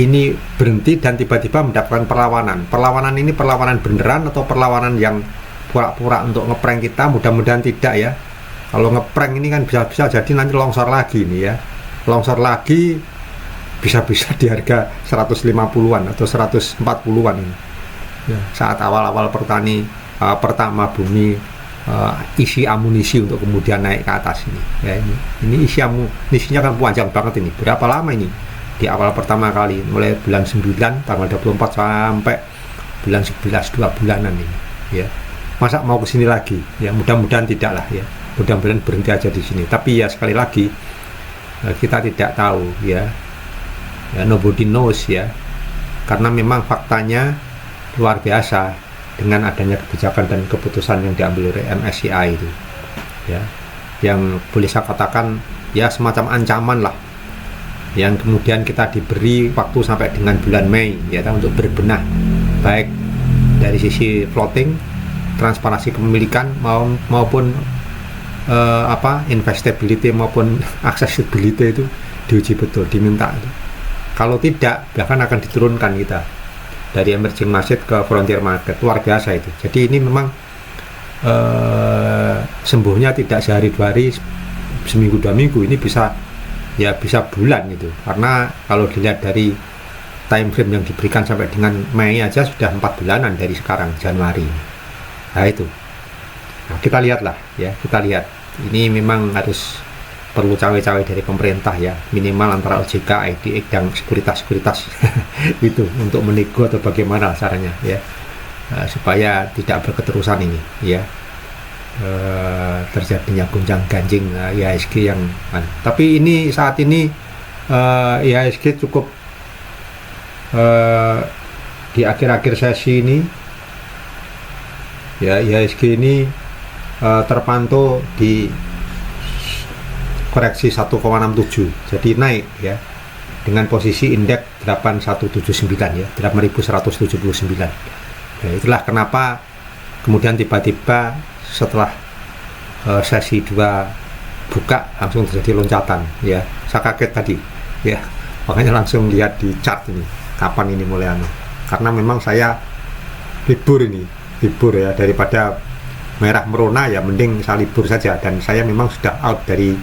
ini berhenti dan tiba-tiba mendapatkan perlawanan ini perlawanan beneran atau perlawanan yang pura-pura untuk ngeprank kita? Mudah-mudahan tidak ya. Kalau ngeprank ini kan bisa jadi nanti longsor lagi nih ya, longsor lagi bisa-bisa di harga 150-an atau 140-an ini ya, saat awal-awal pertama bumi isi amunisi untuk kemudian naik ke atas ini ya. Ini isi amunisinya kan panjang banget ini, berapa lama ini, di awal pertama kali mulai bulan 9 tanggal 24 sampai bulan 11, 2 bulanan ini ya. Masa mau kesini lagi ya? Mudah-mudahan tidak lah ya, mudah-mudahan berhenti aja di sini. Tapi ya sekali lagi kita tidak tahu ya, nobody knows ya, karena memang faktanya luar biasa dengan adanya kebijakan dan keputusan yang diambil oleh MSCI itu ya, yang boleh saya katakan ya semacam ancaman lah, yang kemudian kita diberi waktu sampai dengan bulan Mei ya untuk berbenah, baik dari sisi floating, transparansi kepemilikan maupun investability maupun accessibility itu diuji betul, diminta itu. Kalau tidak, bahkan akan diturunkan kita dari emerging market ke frontier market, luar biasa itu. Jadi ini memang sembuhnya tidak sehari 2 hari, seminggu 2 minggu, ini bisa bulan gitu. Karena kalau dilihat dari time frame yang diberikan sampai dengan Mei aja sudah 4 bulanan dari sekarang, Januari. Nah itu, kita lihatlah ya, kita lihat. Ini memang harus perlu cawe-cawe dari pemerintah ya, minimal antara OJK, IDX dan sekuritas itu untuk menego atau bagaimana caranya ya, supaya tidak berketerusan ini ya, terjadinya gonjang ganjing IHSG yang tapi ini saat ini IHSG cukup di akhir-akhir sesi ini ya, IHSG ini terpantau di koreksi 1,67, jadi naik ya, dengan posisi indeks 8179 ya, 8179. Nah, itulah kenapa kemudian tiba-tiba setelah sesi 2 buka langsung terjadi loncatan ya. Saya kaget tadi ya, makanya langsung lihat di chart ini kapan ini mulai karena memang saya libur ya, daripada merah merona ya mending saya libur saja, dan saya memang sudah out dari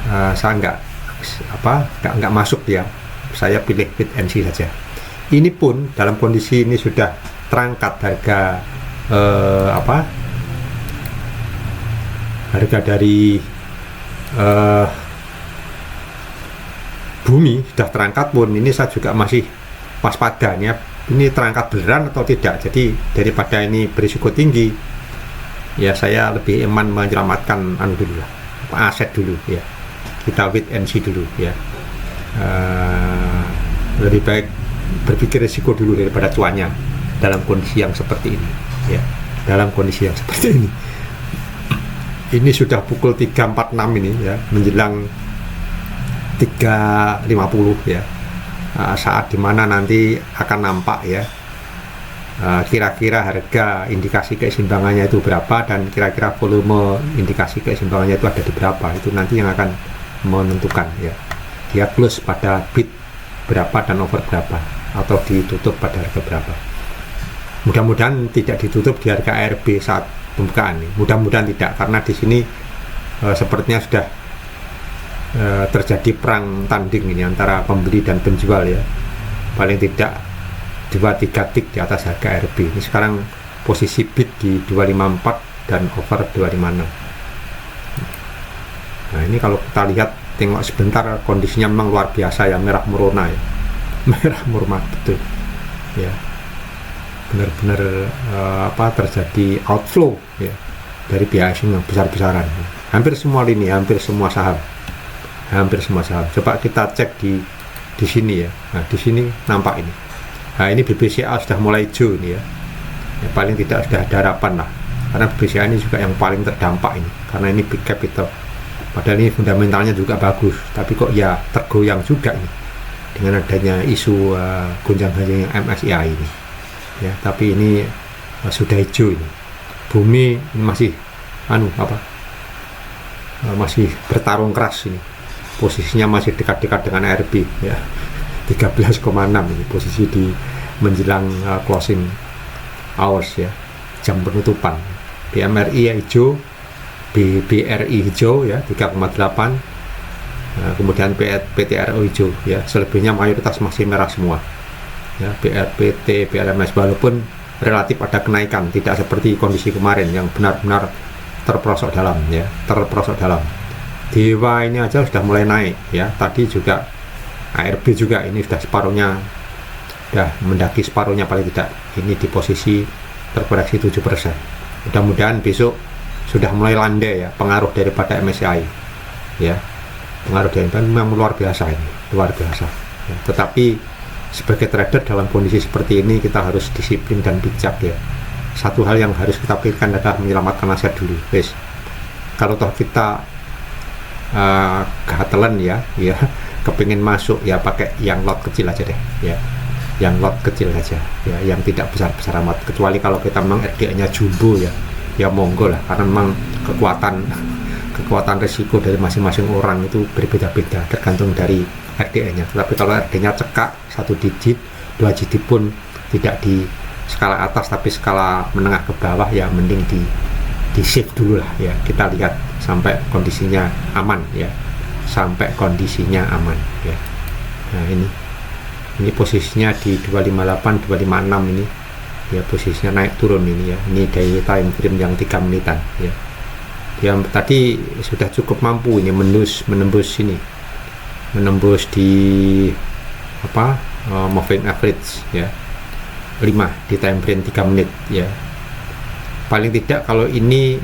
saya nggak masuk ya, saya pilih wait and see saja. Ini pun dalam kondisi ini sudah terangkat harga harga dari bumi sudah terangkat pun, ini saya juga masih waspada ya, ini terangkat beneran atau tidak. Jadi daripada ini berisiko tinggi ya, saya lebih aman menyelamatkan dulu lah, aset dulu ya, kita wait and see dulu ya. Lebih baik berpikir risiko dulu daripada cuannya dalam kondisi yang seperti ini ya, dalam kondisi yang seperti ini sudah pukul 3.46 ini ya, menjelang 3.50 ya, saat dimana nanti akan nampak ya kira-kira harga indikasi keseimbangannya itu berapa, dan kira-kira volume indikasi keseimbangannya itu ada di berapa. Itu nanti yang akan menentukan ya, dia close pada bid berapa dan over berapa, atau ditutup pada harga berapa. Mudah-mudahan tidak ditutup di harga ARB saat pembukaan nih. Mudah-mudahan tidak, karena di sini sepertinya sudah terjadi perang tanding ini antara pembeli dan penjual ya, paling tidak 2-3 tik di atas harga ARB. Ini sekarang posisi bid di 254 dan over 256. Nah, ini kalau kita lihat, tengok sebentar, kondisinya memang luar biasa ya, merah merona ya, merah merona betul ya, benar-benar terjadi outflow ya dari pihak asing yang besar-besaran. Hampir semua lini, hampir semua saham. Coba kita cek di sini ya. Nah, di sini nampak ini. Nah, ini BBCA sudah mulai hijau ini ya. Paling tidak sudah ada harapan lah, karena BBCA ini juga yang paling terdampak ini, karena ini big capital. Padahal ini fundamentalnya juga bagus, tapi kok ya tergoyang juga ini dengan adanya isu gonjang-ganjing MSCI ini ya. Tapi ini sudah hijau ini. Bumi ini masih masih bertarung keras ini. Posisinya masih dekat-dekat dengan ARB ya. 13,6 ini posisi di menjelang closing hours ya, jam penutupan. BMRI hijau, BRI hijau ya 3,8, kemudian PTRO hijau ya, selebihnya mayoritas masih merah semua ya. BRPT, BLMS walaupun relatif ada kenaikan, tidak seperti kondisi kemarin yang benar-benar terperosok dalam. Dewa ini aja sudah mulai naik ya, tadi juga ARB juga ini sudah separuhnya, sudah mendaki separuhnya paling tidak, ini di posisi terkoreksi 7%. Mudah-mudahan besok sudah mulai landai ya pengaruh daripada MSCI ya, pengaruh dari memang luar biasa ini, luar biasa ya. Tetapi sebagai trader dalam kondisi seperti ini kita harus disiplin dan bijak ya. Satu hal yang harus kita pikirkan adalah menyelamatkan aset dulu guys. Kalau toh kita gatelan ya kepingin masuk ya, pakai yang lot kecil aja deh ya, yang lot kecil saja ya, yang tidak besar-besar amat, kecuali kalau kita memang RDA-nya jumbo ya monggo lah, karena memang kekuatan risiko dari masing-masing orang itu berbeda-beda tergantung dari RDA-nya. Tapi kalau RDA-nya cekak 1 digit 2 digit pun tidak di skala atas tapi skala menengah ke bawah ya, mending di save dulu lah ya, kita lihat sampai kondisinya aman ya, sampai kondisinya aman ya. Nah, ini posisinya di 258 256 ini ya, posisinya naik turun ini ya. Ini dari time frame yang 3 menitan ya. Yang tadi sudah cukup mampu ini menembus ini, menembus di moving average ya 5 di time frame 3 menit ya. Paling tidak kalau ini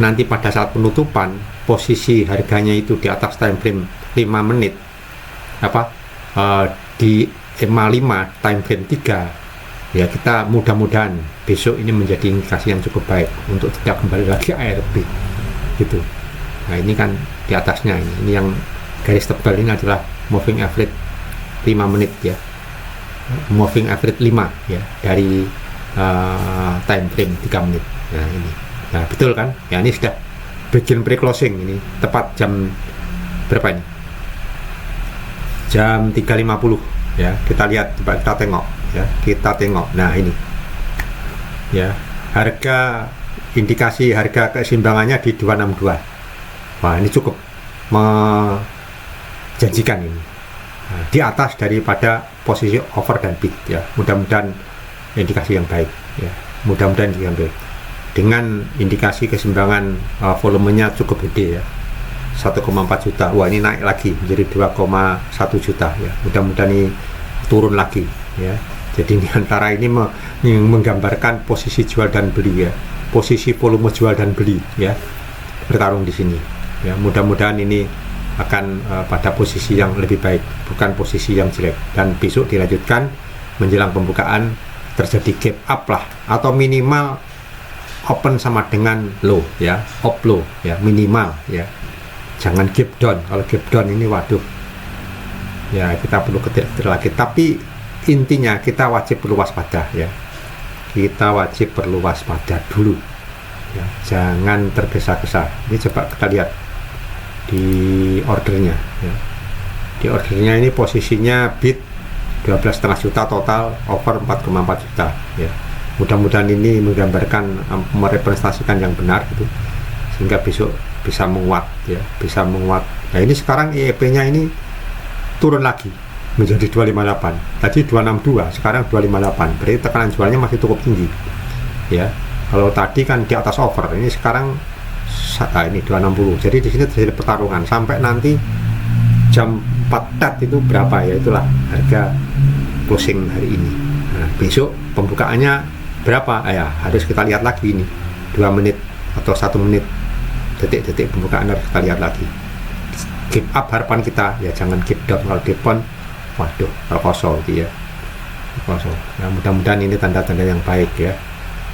nanti pada saat penutupan posisi harganya itu di atas time frame 5 menit di EMA 5 time frame 3 ya, kita mudah-mudahan besok ini menjadi indikasi yang cukup baik untuk tidak kembali lagi ARB gitu. Nah, ini kan di atasnya ini yang garis tebal ini adalah moving average 5 menit ya, moving average 5 ya dari time frame 3 menit. Nah ini, nah betul kan ya, ini sudah begin pre-closing, ini tepat jam berapa ini, jam 3.50 ya. Kita lihat, coba kita tengok ya, kita tengok. Nah ini ya, harga indikasi harga keseimbangannya di 262. Wah ini cukup menjanjikan ini, nah, di atas daripada posisi over dan bid ya. Mudah-mudahan indikasi yang baik ya, mudah-mudahan yang baik dengan indikasi keseimbangan volumenya cukup gede ya, 1,4 juta. Wah ini naik lagi menjadi 2,1 juta ya, mudah-mudahan ini turun lagi ya. Jadi ini antara ini menggambarkan posisi jual dan beli ya, posisi volume jual dan beli ya, bertarung di sini ya. Mudah-mudahan ini akan pada posisi yang lebih baik, bukan posisi yang jelek, dan besok dilanjutkan menjelang pembukaan terjadi gap up lah, atau minimal open sama dengan low ya, up low ya, minimal ya, jangan gap down. Kalau gap down ini waduh ya, kita perlu ketir-ketir lagi. Tapi intinya kita wajib perlu waspada ya, kita wajib perlu waspada dulu ya, jangan tergesa-gesa. Ini coba kita lihat di ordernya ya, di ordernya ini posisinya bid 12,5 juta, total over 4,4 juta ya. Mudah-mudahan ini menggambarkan, merepresentasikan yang benar gitu, sehingga besok bisa menguat ya, bisa menguat. Nah ini sekarang IEP-nya ini turun lagi menjadi 258, tadi 262, sekarang 258, berarti tekanan jualnya masih cukup tinggi ya. Kalau tadi kan di atas over, ini sekarang ini 260. Jadi di sini terjadi pertarungan sampai nanti jam 4 tet itu berapa ya, itulah harga closing hari ini. Nah, besok pembukaannya berapa ya, harus kita lihat lagi ini 2 menit atau 1 menit, detik-detik pembukaan harus kita lihat lagi. Keep up harapan kita ya, jangan keep down. Kalau keep down waduh kosong gitu ya, kosong. Nah, mudah-mudahan ini tanda-tanda yang baik ya.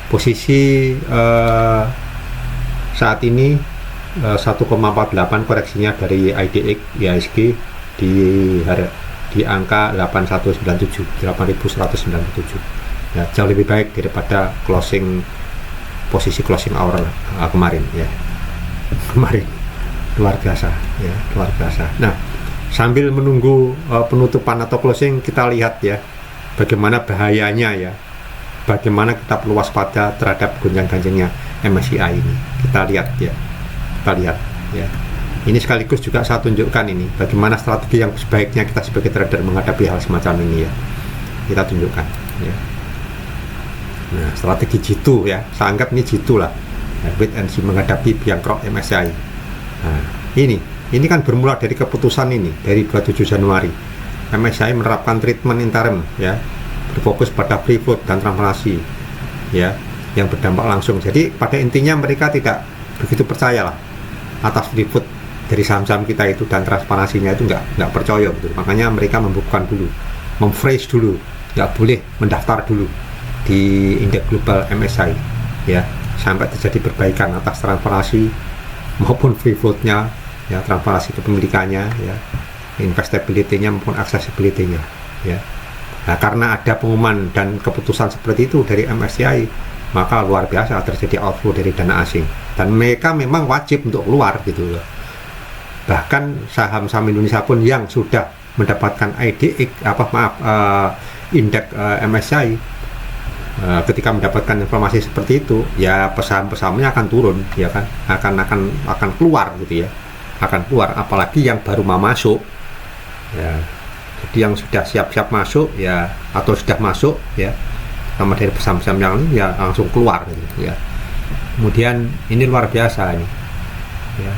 Posisi saat ini 1,48 koreksinya dari IDX IHSG di angka 8197 ya, jauh lebih baik daripada posisi closing hour kemarin ya, kemarin luar biasa ya, luar biasa. Nah sambil menunggu penutupan atau closing, kita lihat ya bagaimana bahayanya ya, bagaimana kita perlu waspada terhadap gonjang-ganjingnya MSCI ini. Kita lihat ya, kita lihat ya. Ini sekaligus juga saya tunjukkan ini bagaimana strategi yang sebaiknya kita sebagai trader menghadapi hal semacam ini ya. Kita tunjukkan ya. Nah, strategi jitu ya, saya anggap ini jitu lah ya, wait and see menghadapi biangkrok MSCI. Nah, ini kan bermula dari keputusan ini dari 27 Januari. MSCI menerapkan treatment interim ya, berfokus pada free float dan transparansi ya, yang berdampak langsung. Jadi pada intinya mereka tidak begitu percaya lah atas free float dari saham-saham kita itu, dan transparansinya itu nggak percaya gitu. Makanya mereka membukukan dulu, memfreeze dulu, nggak boleh mendaftar dulu di indeks global MSCI ya, sampai terjadi perbaikan atas transparansi maupun free floatnya ya, transparansi kepemilikannya ya, investability-nya maupun accessibility-nya ya. Nah, karena ada pengumuman dan keputusan seperti itu dari MSCI, maka luar biasa terjadi outflow dari dana asing, dan mereka memang wajib untuk keluar gitu loh. Bahkan saham-saham Indonesia pun yang sudah mendapatkan IDX indeks MSCI, ketika mendapatkan informasi seperti itu ya, saham-sahamnya akan turun ya kan, akan keluar gitu ya, akan keluar. Apalagi yang baru mau masuk ya, jadi yang sudah siap-siap masuk ya, atau sudah masuk ya, sama dari saham-saham yang lain ya langsung keluar gitu ya. Kemudian ini luar biasa ini ya,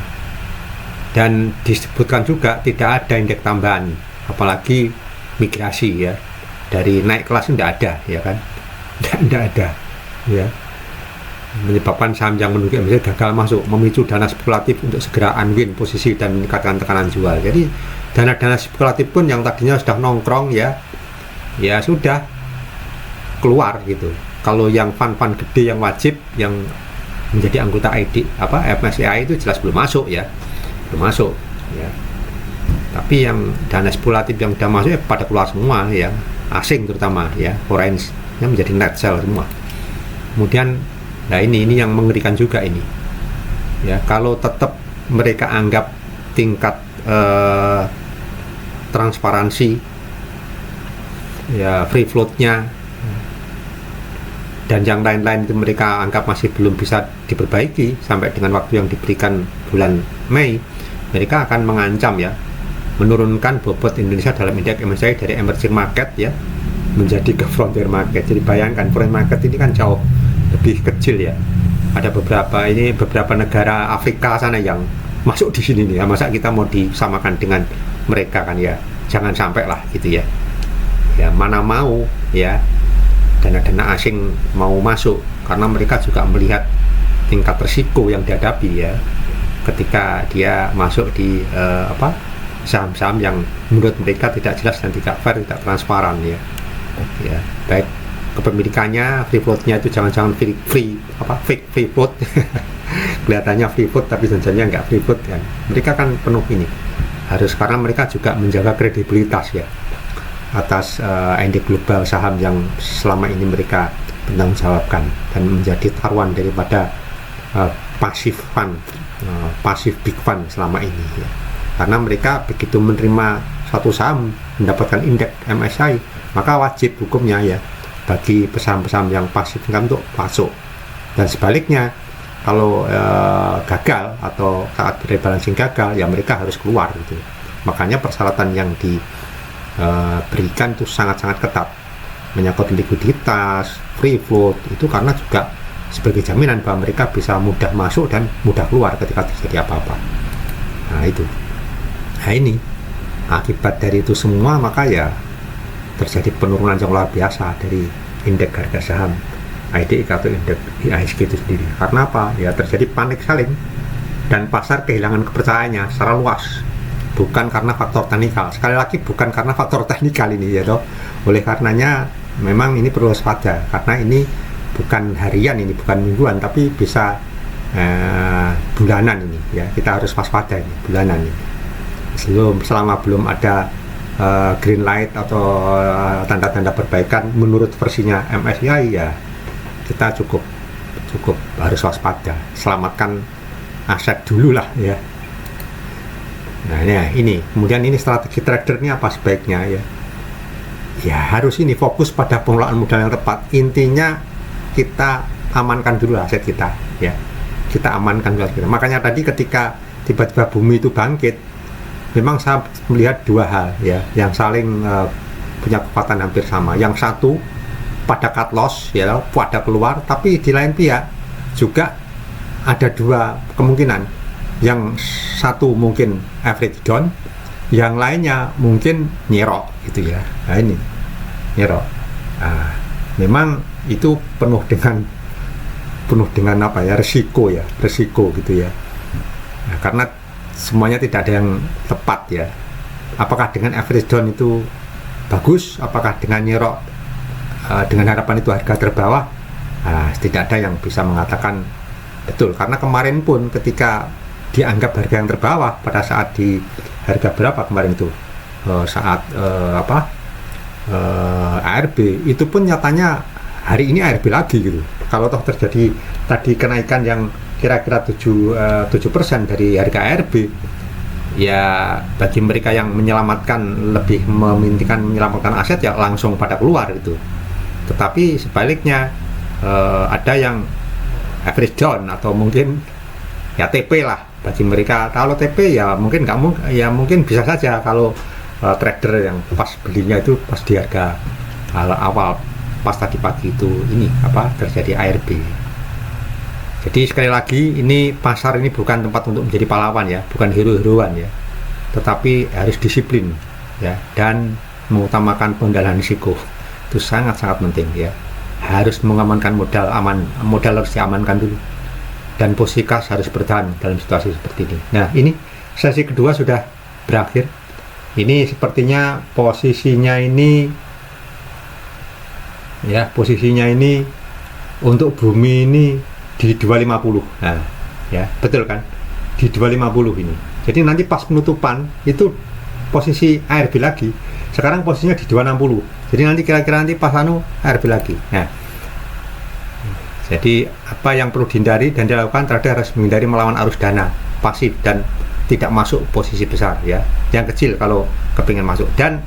dan disebutkan juga tidak ada indeks tambahan, apalagi migrasi ya, dari naik kelas tidak ada ya kan, tidak ada ya, menyebabkan saham yang menunjukkan misalnya gagal masuk, memicu dana spekulatif untuk segera unwind posisi dan meningkatkan tekanan jual. Jadi dana-dana spekulatif pun yang tadinya sudah nongkrong ya sudah keluar gitu. Kalau yang fund gede yang wajib yang menjadi anggota MSCI itu jelas belum masuk ya, belum masuk ya. Tapi yang dana spekulatif yang sudah masuk ya pada keluar semua ya, asing terutama ya, foreign yang menjadi net sell semua. Kemudian nah ini yang mengerikan juga ini ya, kalau tetap mereka anggap tingkat transparansi ya, free floatnya dan yang lain-lain itu mereka anggap masih belum bisa diperbaiki sampai dengan waktu yang diberikan bulan Mei, mereka akan mengancam ya, menurunkan bobot Indonesia dalam indeks MSCI dari emerging market ya menjadi ke frontier market. Jadi bayangkan, frontier market ini kan jauh lebih kecil ya. Ada beberapa negara Afrika sana yang masuk di sini nih ya. Masa kita mau disamakan dengan mereka kan ya? Jangan sampai lah gitu ya. Ya mana mau ya dana-dana asing mau masuk, karena mereka juga melihat tingkat risiko yang dihadapi ya ketika dia masuk di saham-saham yang menurut mereka tidak jelas dan tidak fair, tidak transparan ya. Ya baik kepemilikannya, free floatnya itu jangan-jangan fake free float kelihatannya free float tapi sebenarnya nggak free float kan. Mereka kan penuh ini harus, karena mereka juga menjaga kredibilitas ya atas indeks global saham yang selama ini mereka bertanggung jawabkan dan menjadi taruhan daripada passive big fund selama ini ya. Karena mereka begitu menerima satu saham mendapatkan indeks MSCI, maka wajib hukumnya ya bagi saham-saham yang pasif income untuk masuk, dan sebaliknya kalau gagal atau saat rebalancing gagal ya mereka harus keluar gitu. Makanya persyaratan yang diberikan itu sangat-sangat ketat, menyangkut likuiditas, free float itu, karena juga sebagai jaminan bahwa mereka bisa mudah masuk dan mudah keluar ketika terjadi apa-apa. Nah itu, nah ini akibat dari itu semua, maka ya terjadi penurunan yang luar biasa dari indeks harga saham IDX atau indeks IHSG itu sendiri. Karena apa? Ya terjadi panik selling dan pasar kehilangan kepercayaannya secara luas. Bukan karena faktor teknikal, sekali lagi bukan karena faktor teknikal ini ya toh. Oleh karenanya memang ini perlu waspada, karena ini bukan harian, ini bukan mingguan, tapi bisa bulanan ini ya. Kita harus waspada ini bulanan ini. Selama belum ada green light atau tanda-tanda perbaikan menurut versinya MSCI ya, kita cukup harus waspada, selamatkan aset dulu lah ya. Nah ini kemudian ini strategi trader ini apa sebaiknya ya? Ya harus ini fokus pada pengelolaan modal yang tepat. Intinya kita amankan dulu aset kita ya. Kita amankan dulu aset kita. Makanya tadi ketika tiba-tiba bumi itu bangkit, memang saya melihat dua hal ya yang saling punya kekuatan hampir sama. Yang satu pada cut loss ya, pada keluar, tapi di lain pihak juga ada dua kemungkinan. Yang satu mungkin average down, yang lainnya mungkin nyerok gitu ya. Nah ini nyerok. Nah, memang itu penuh dengan apa ya, resiko gitu ya. Nah, karena semuanya tidak ada yang tepat ya. Apakah dengan average down itu bagus? Apakah dengan nyerok dengan harapan itu harga terbawah? Nah, tidak ada yang bisa mengatakan betul. Karena kemarin pun ketika dianggap harga yang terbawah pada saat di harga berapa kemarin itu saat ARB itu pun nyatanya hari ini ARB lagi gitu. Kalau toh terjadi tadi kenaikan yang kira-kira 7% dari harga ARB ya, bagi mereka yang lebih menyelamatkan aset ya langsung pada keluar itu. Tetapi sebaliknya ada yang average down atau mungkin ya TP lah. Bagi mereka kalau TP ya mungkin mungkin bisa saja kalau trader yang pas belinya itu pas di harga awal pas tadi pagi itu terjadi ARB. Jadi sekali lagi ini pasar ini bukan tempat untuk menjadi pahlawan ya, bukan hero-heroan ya, tetapi harus disiplin ya dan mengutamakan pengendalian risiko. Itu sangat-sangat penting ya. Harus mengamankan modal harus diamankan dulu. Dan posisi kas harus bertahan dalam situasi seperti ini. Nah ini sesi kedua sudah berakhir. Ini sepertinya posisinya ini untuk bumi ini di 250. Nah ya betul kan, di 250 ini. Jadi nanti pas penutupan itu posisi ARB lagi. Sekarang posisinya di 260. Jadi nanti kira-kira nanti pas ARB lagi. Nah, jadi apa yang perlu dihindari dan dilakukan, trader harus menghindari melawan arus dana pasif dan tidak masuk posisi besar ya, yang kecil kalau kepingin masuk, dan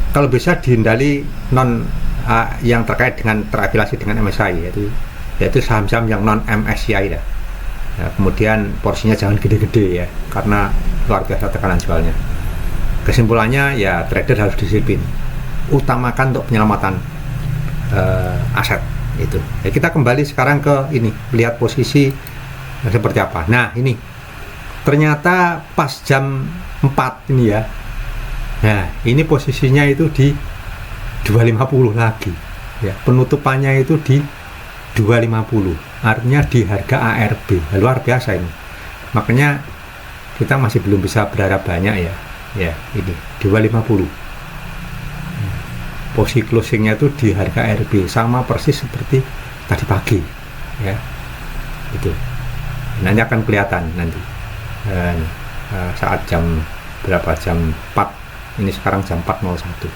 kalau bisa dihindari yang terkait dengan terafiliasi dengan MSCI, yaitu saham-saham yang non MSCI ya. Kemudian porsinya jangan gede-gede ya, karena luar biasa tekanan jualnya. Kesimpulannya ya, trader harus disiplin, utamakan untuk penyelamatan aset itu. Ya, kita kembali sekarang ke ini, lihat posisi seperti apa. Nah, ini ternyata pas jam 4 ini ya. Nah, ini posisinya itu di 250 lagi. Ya, penutupannya itu di 250. Artinya di harga ARB. Luar biasa ini. Makanya kita masih belum bisa berharap banyak ya. Ya, ini 250. Posisi closingnya itu di harga ARB, sama persis seperti tadi pagi ya, itu nanti akan kelihatan nanti saat jam berapa, jam 4 ini, sekarang jam 4.01.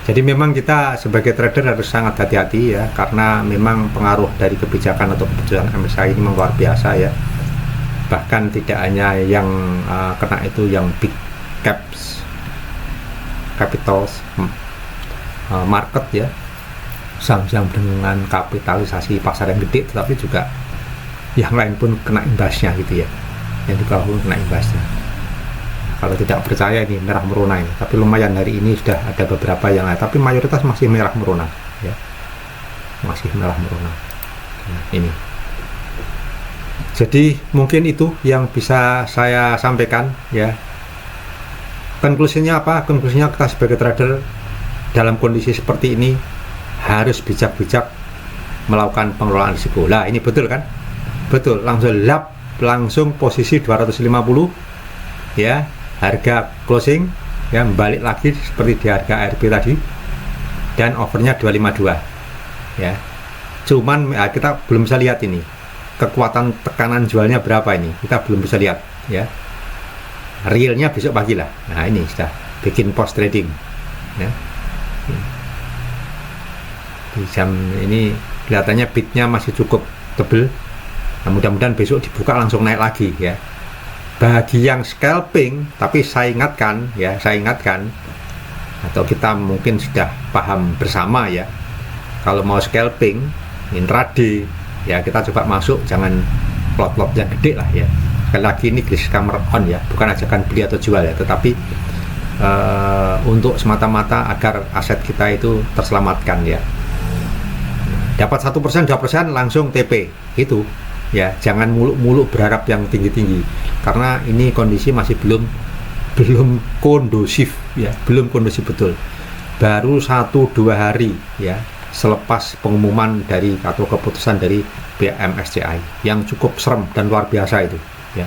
Jadi memang kita sebagai trader harus sangat hati-hati ya, karena memang pengaruh dari kebijakan atau keputusan MSCI ini memang luar biasa ya. Bahkan tidak hanya yang kena itu yang big caps, capitals, market ya, saham-saham dengan kapitalisasi pasar yang gede, tetapi juga yang lain pun kena imbasnya gitu ya, yang di bawah pun kena imbasnya. Kalau tidak percaya ini merah merona ini, tapi lumayan hari ini sudah ada beberapa yang lain, tapi mayoritas masih merah merona ya, masih merah merona. Nah, ini jadi mungkin itu yang bisa saya sampaikan ya. Konklusinya apa? Konklusinya kita sebagai trader dalam kondisi seperti ini harus bijak-bijak melakukan pengelolaan risiko. Lah ini betul kan? Betul, langsung posisi 250 ya, harga closing ya, balik lagi seperti di harga ARB tadi, dan overnya 252 ya. Cuman kita belum bisa lihat ini kekuatan tekanan jualnya berapa, ini kita belum bisa lihat ya. Realnya besok pagi lah. Nah ini sudah bikin post trading ya. Di jam ini kelihatannya bidnya masih cukup tebel. Nah, mudah-mudahan besok dibuka langsung naik lagi ya. Bagi yang scalping, tapi saya ingatkan atau kita mungkin sudah paham bersama ya, kalau mau scalping intraday ya, kita coba masuk, jangan lot-lot yang gede lah ya. Sekali lagi ini disclaimer on ya, bukan ajakan beli atau jual ya, tetapi untuk semata-mata agar aset kita itu terselamatkan ya. Dapat 1%, 2% langsung TP itu ya, jangan muluk-muluk berharap yang tinggi-tinggi, karena ini kondisi masih belum kondusif ya, belum kondusif betul. Baru 1-2 hari ya selepas pengumuman dari atau keputusan dari pihak MSCI yang cukup serem dan luar biasa itu ya,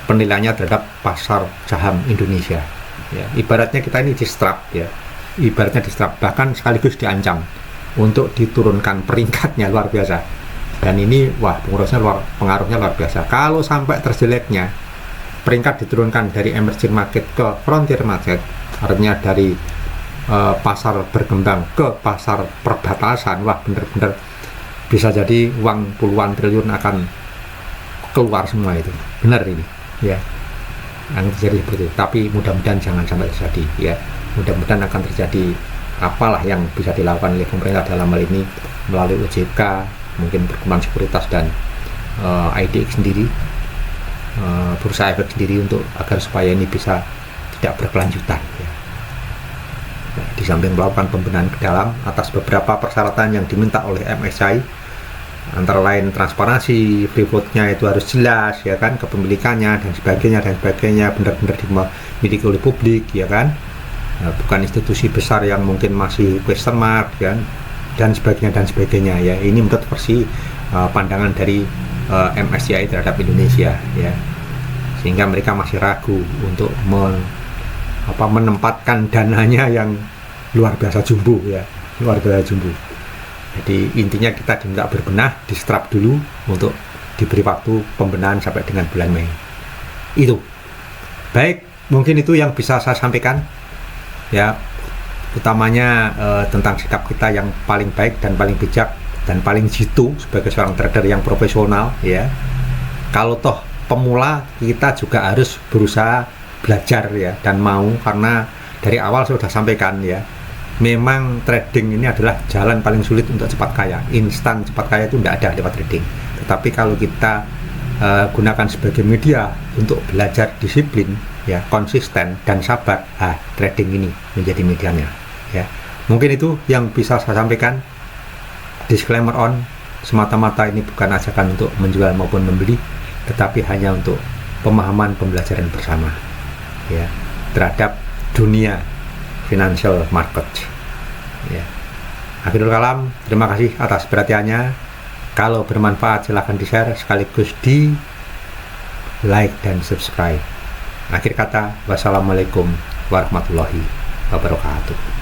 penilaiannya terhadap pasar saham Indonesia ya. Ibaratnya kita ini distrap ya, bahkan sekaligus diancam untuk diturunkan peringkatnya, luar biasa. Dan ini wah, pengaruhnya luar biasa. Kalau sampai terjeleknya peringkat diturunkan dari emerging market ke frontier market, artinya dari pasar berkembang ke pasar perbatasan, wah bener-bener bisa jadi uang puluhan triliun akan keluar semua itu. Benar ini ya, yang terjadi seperti itu. Tapi mudah-mudahan jangan sampai terjadi ya. Mudah-mudahan akan terjadi apalah yang bisa dilakukan oleh pemerintah dalam hal ini melalui OJK, mungkin perkembangan sekuritas dan IDX sendiri, bursa efek sendiri, untuk agar supaya ini bisa tidak berkelanjutan ya. Nah, di samping melakukan pembenahan ke dalam atas beberapa persyaratan yang diminta oleh MSCI, antara lain transparansi, free float-nya itu harus jelas ya kan, kepemilikannya dan sebagainya benar-benar dimiliki oleh publik ya kan. Nah, bukan institusi besar yang mungkin masih question mark kan, dan sebagainya ya. Ini menurut versi pandangan dari MSCI terhadap Indonesia ya, sehingga mereka masih ragu untuk menempatkan dananya yang luar biasa jumbo ya, luar biasa jumbo. Jadi intinya kita diminta berbenah, di strap dulu untuk diberi waktu pembenahan sampai dengan bulan Mei. Itu baik, mungkin itu yang bisa saya sampaikan. ya, utamanya tentang sikap kita yang paling baik dan paling bijak dan paling jitu sebagai seorang trader yang profesional ya. Kalau toh pemula, kita juga harus berusaha belajar ya dan mau, karena dari awal saya sudah sampaikan ya, memang trading ini adalah jalan paling sulit untuk cepat kaya. Instan cepat kaya itu tidak ada lewat trading. Tetapi kalau kita gunakan sebagai media untuk belajar disiplin ya, konsisten dan sabar, trading ini menjadi medianya ya. Mungkin itu yang bisa saya sampaikan. Disclaimer on, semata-mata ini bukan ajakan untuk menjual maupun membeli, tetapi hanya untuk pemahaman pembelajaran bersama ya terhadap dunia financial market ya. Akhirul kalam, terima kasih atas perhatiannya. Kalau bermanfaat silahkan di-share sekaligus di like dan subscribe. Akhir kata, wassalamualaikum warahmatullahi wabarakatuh.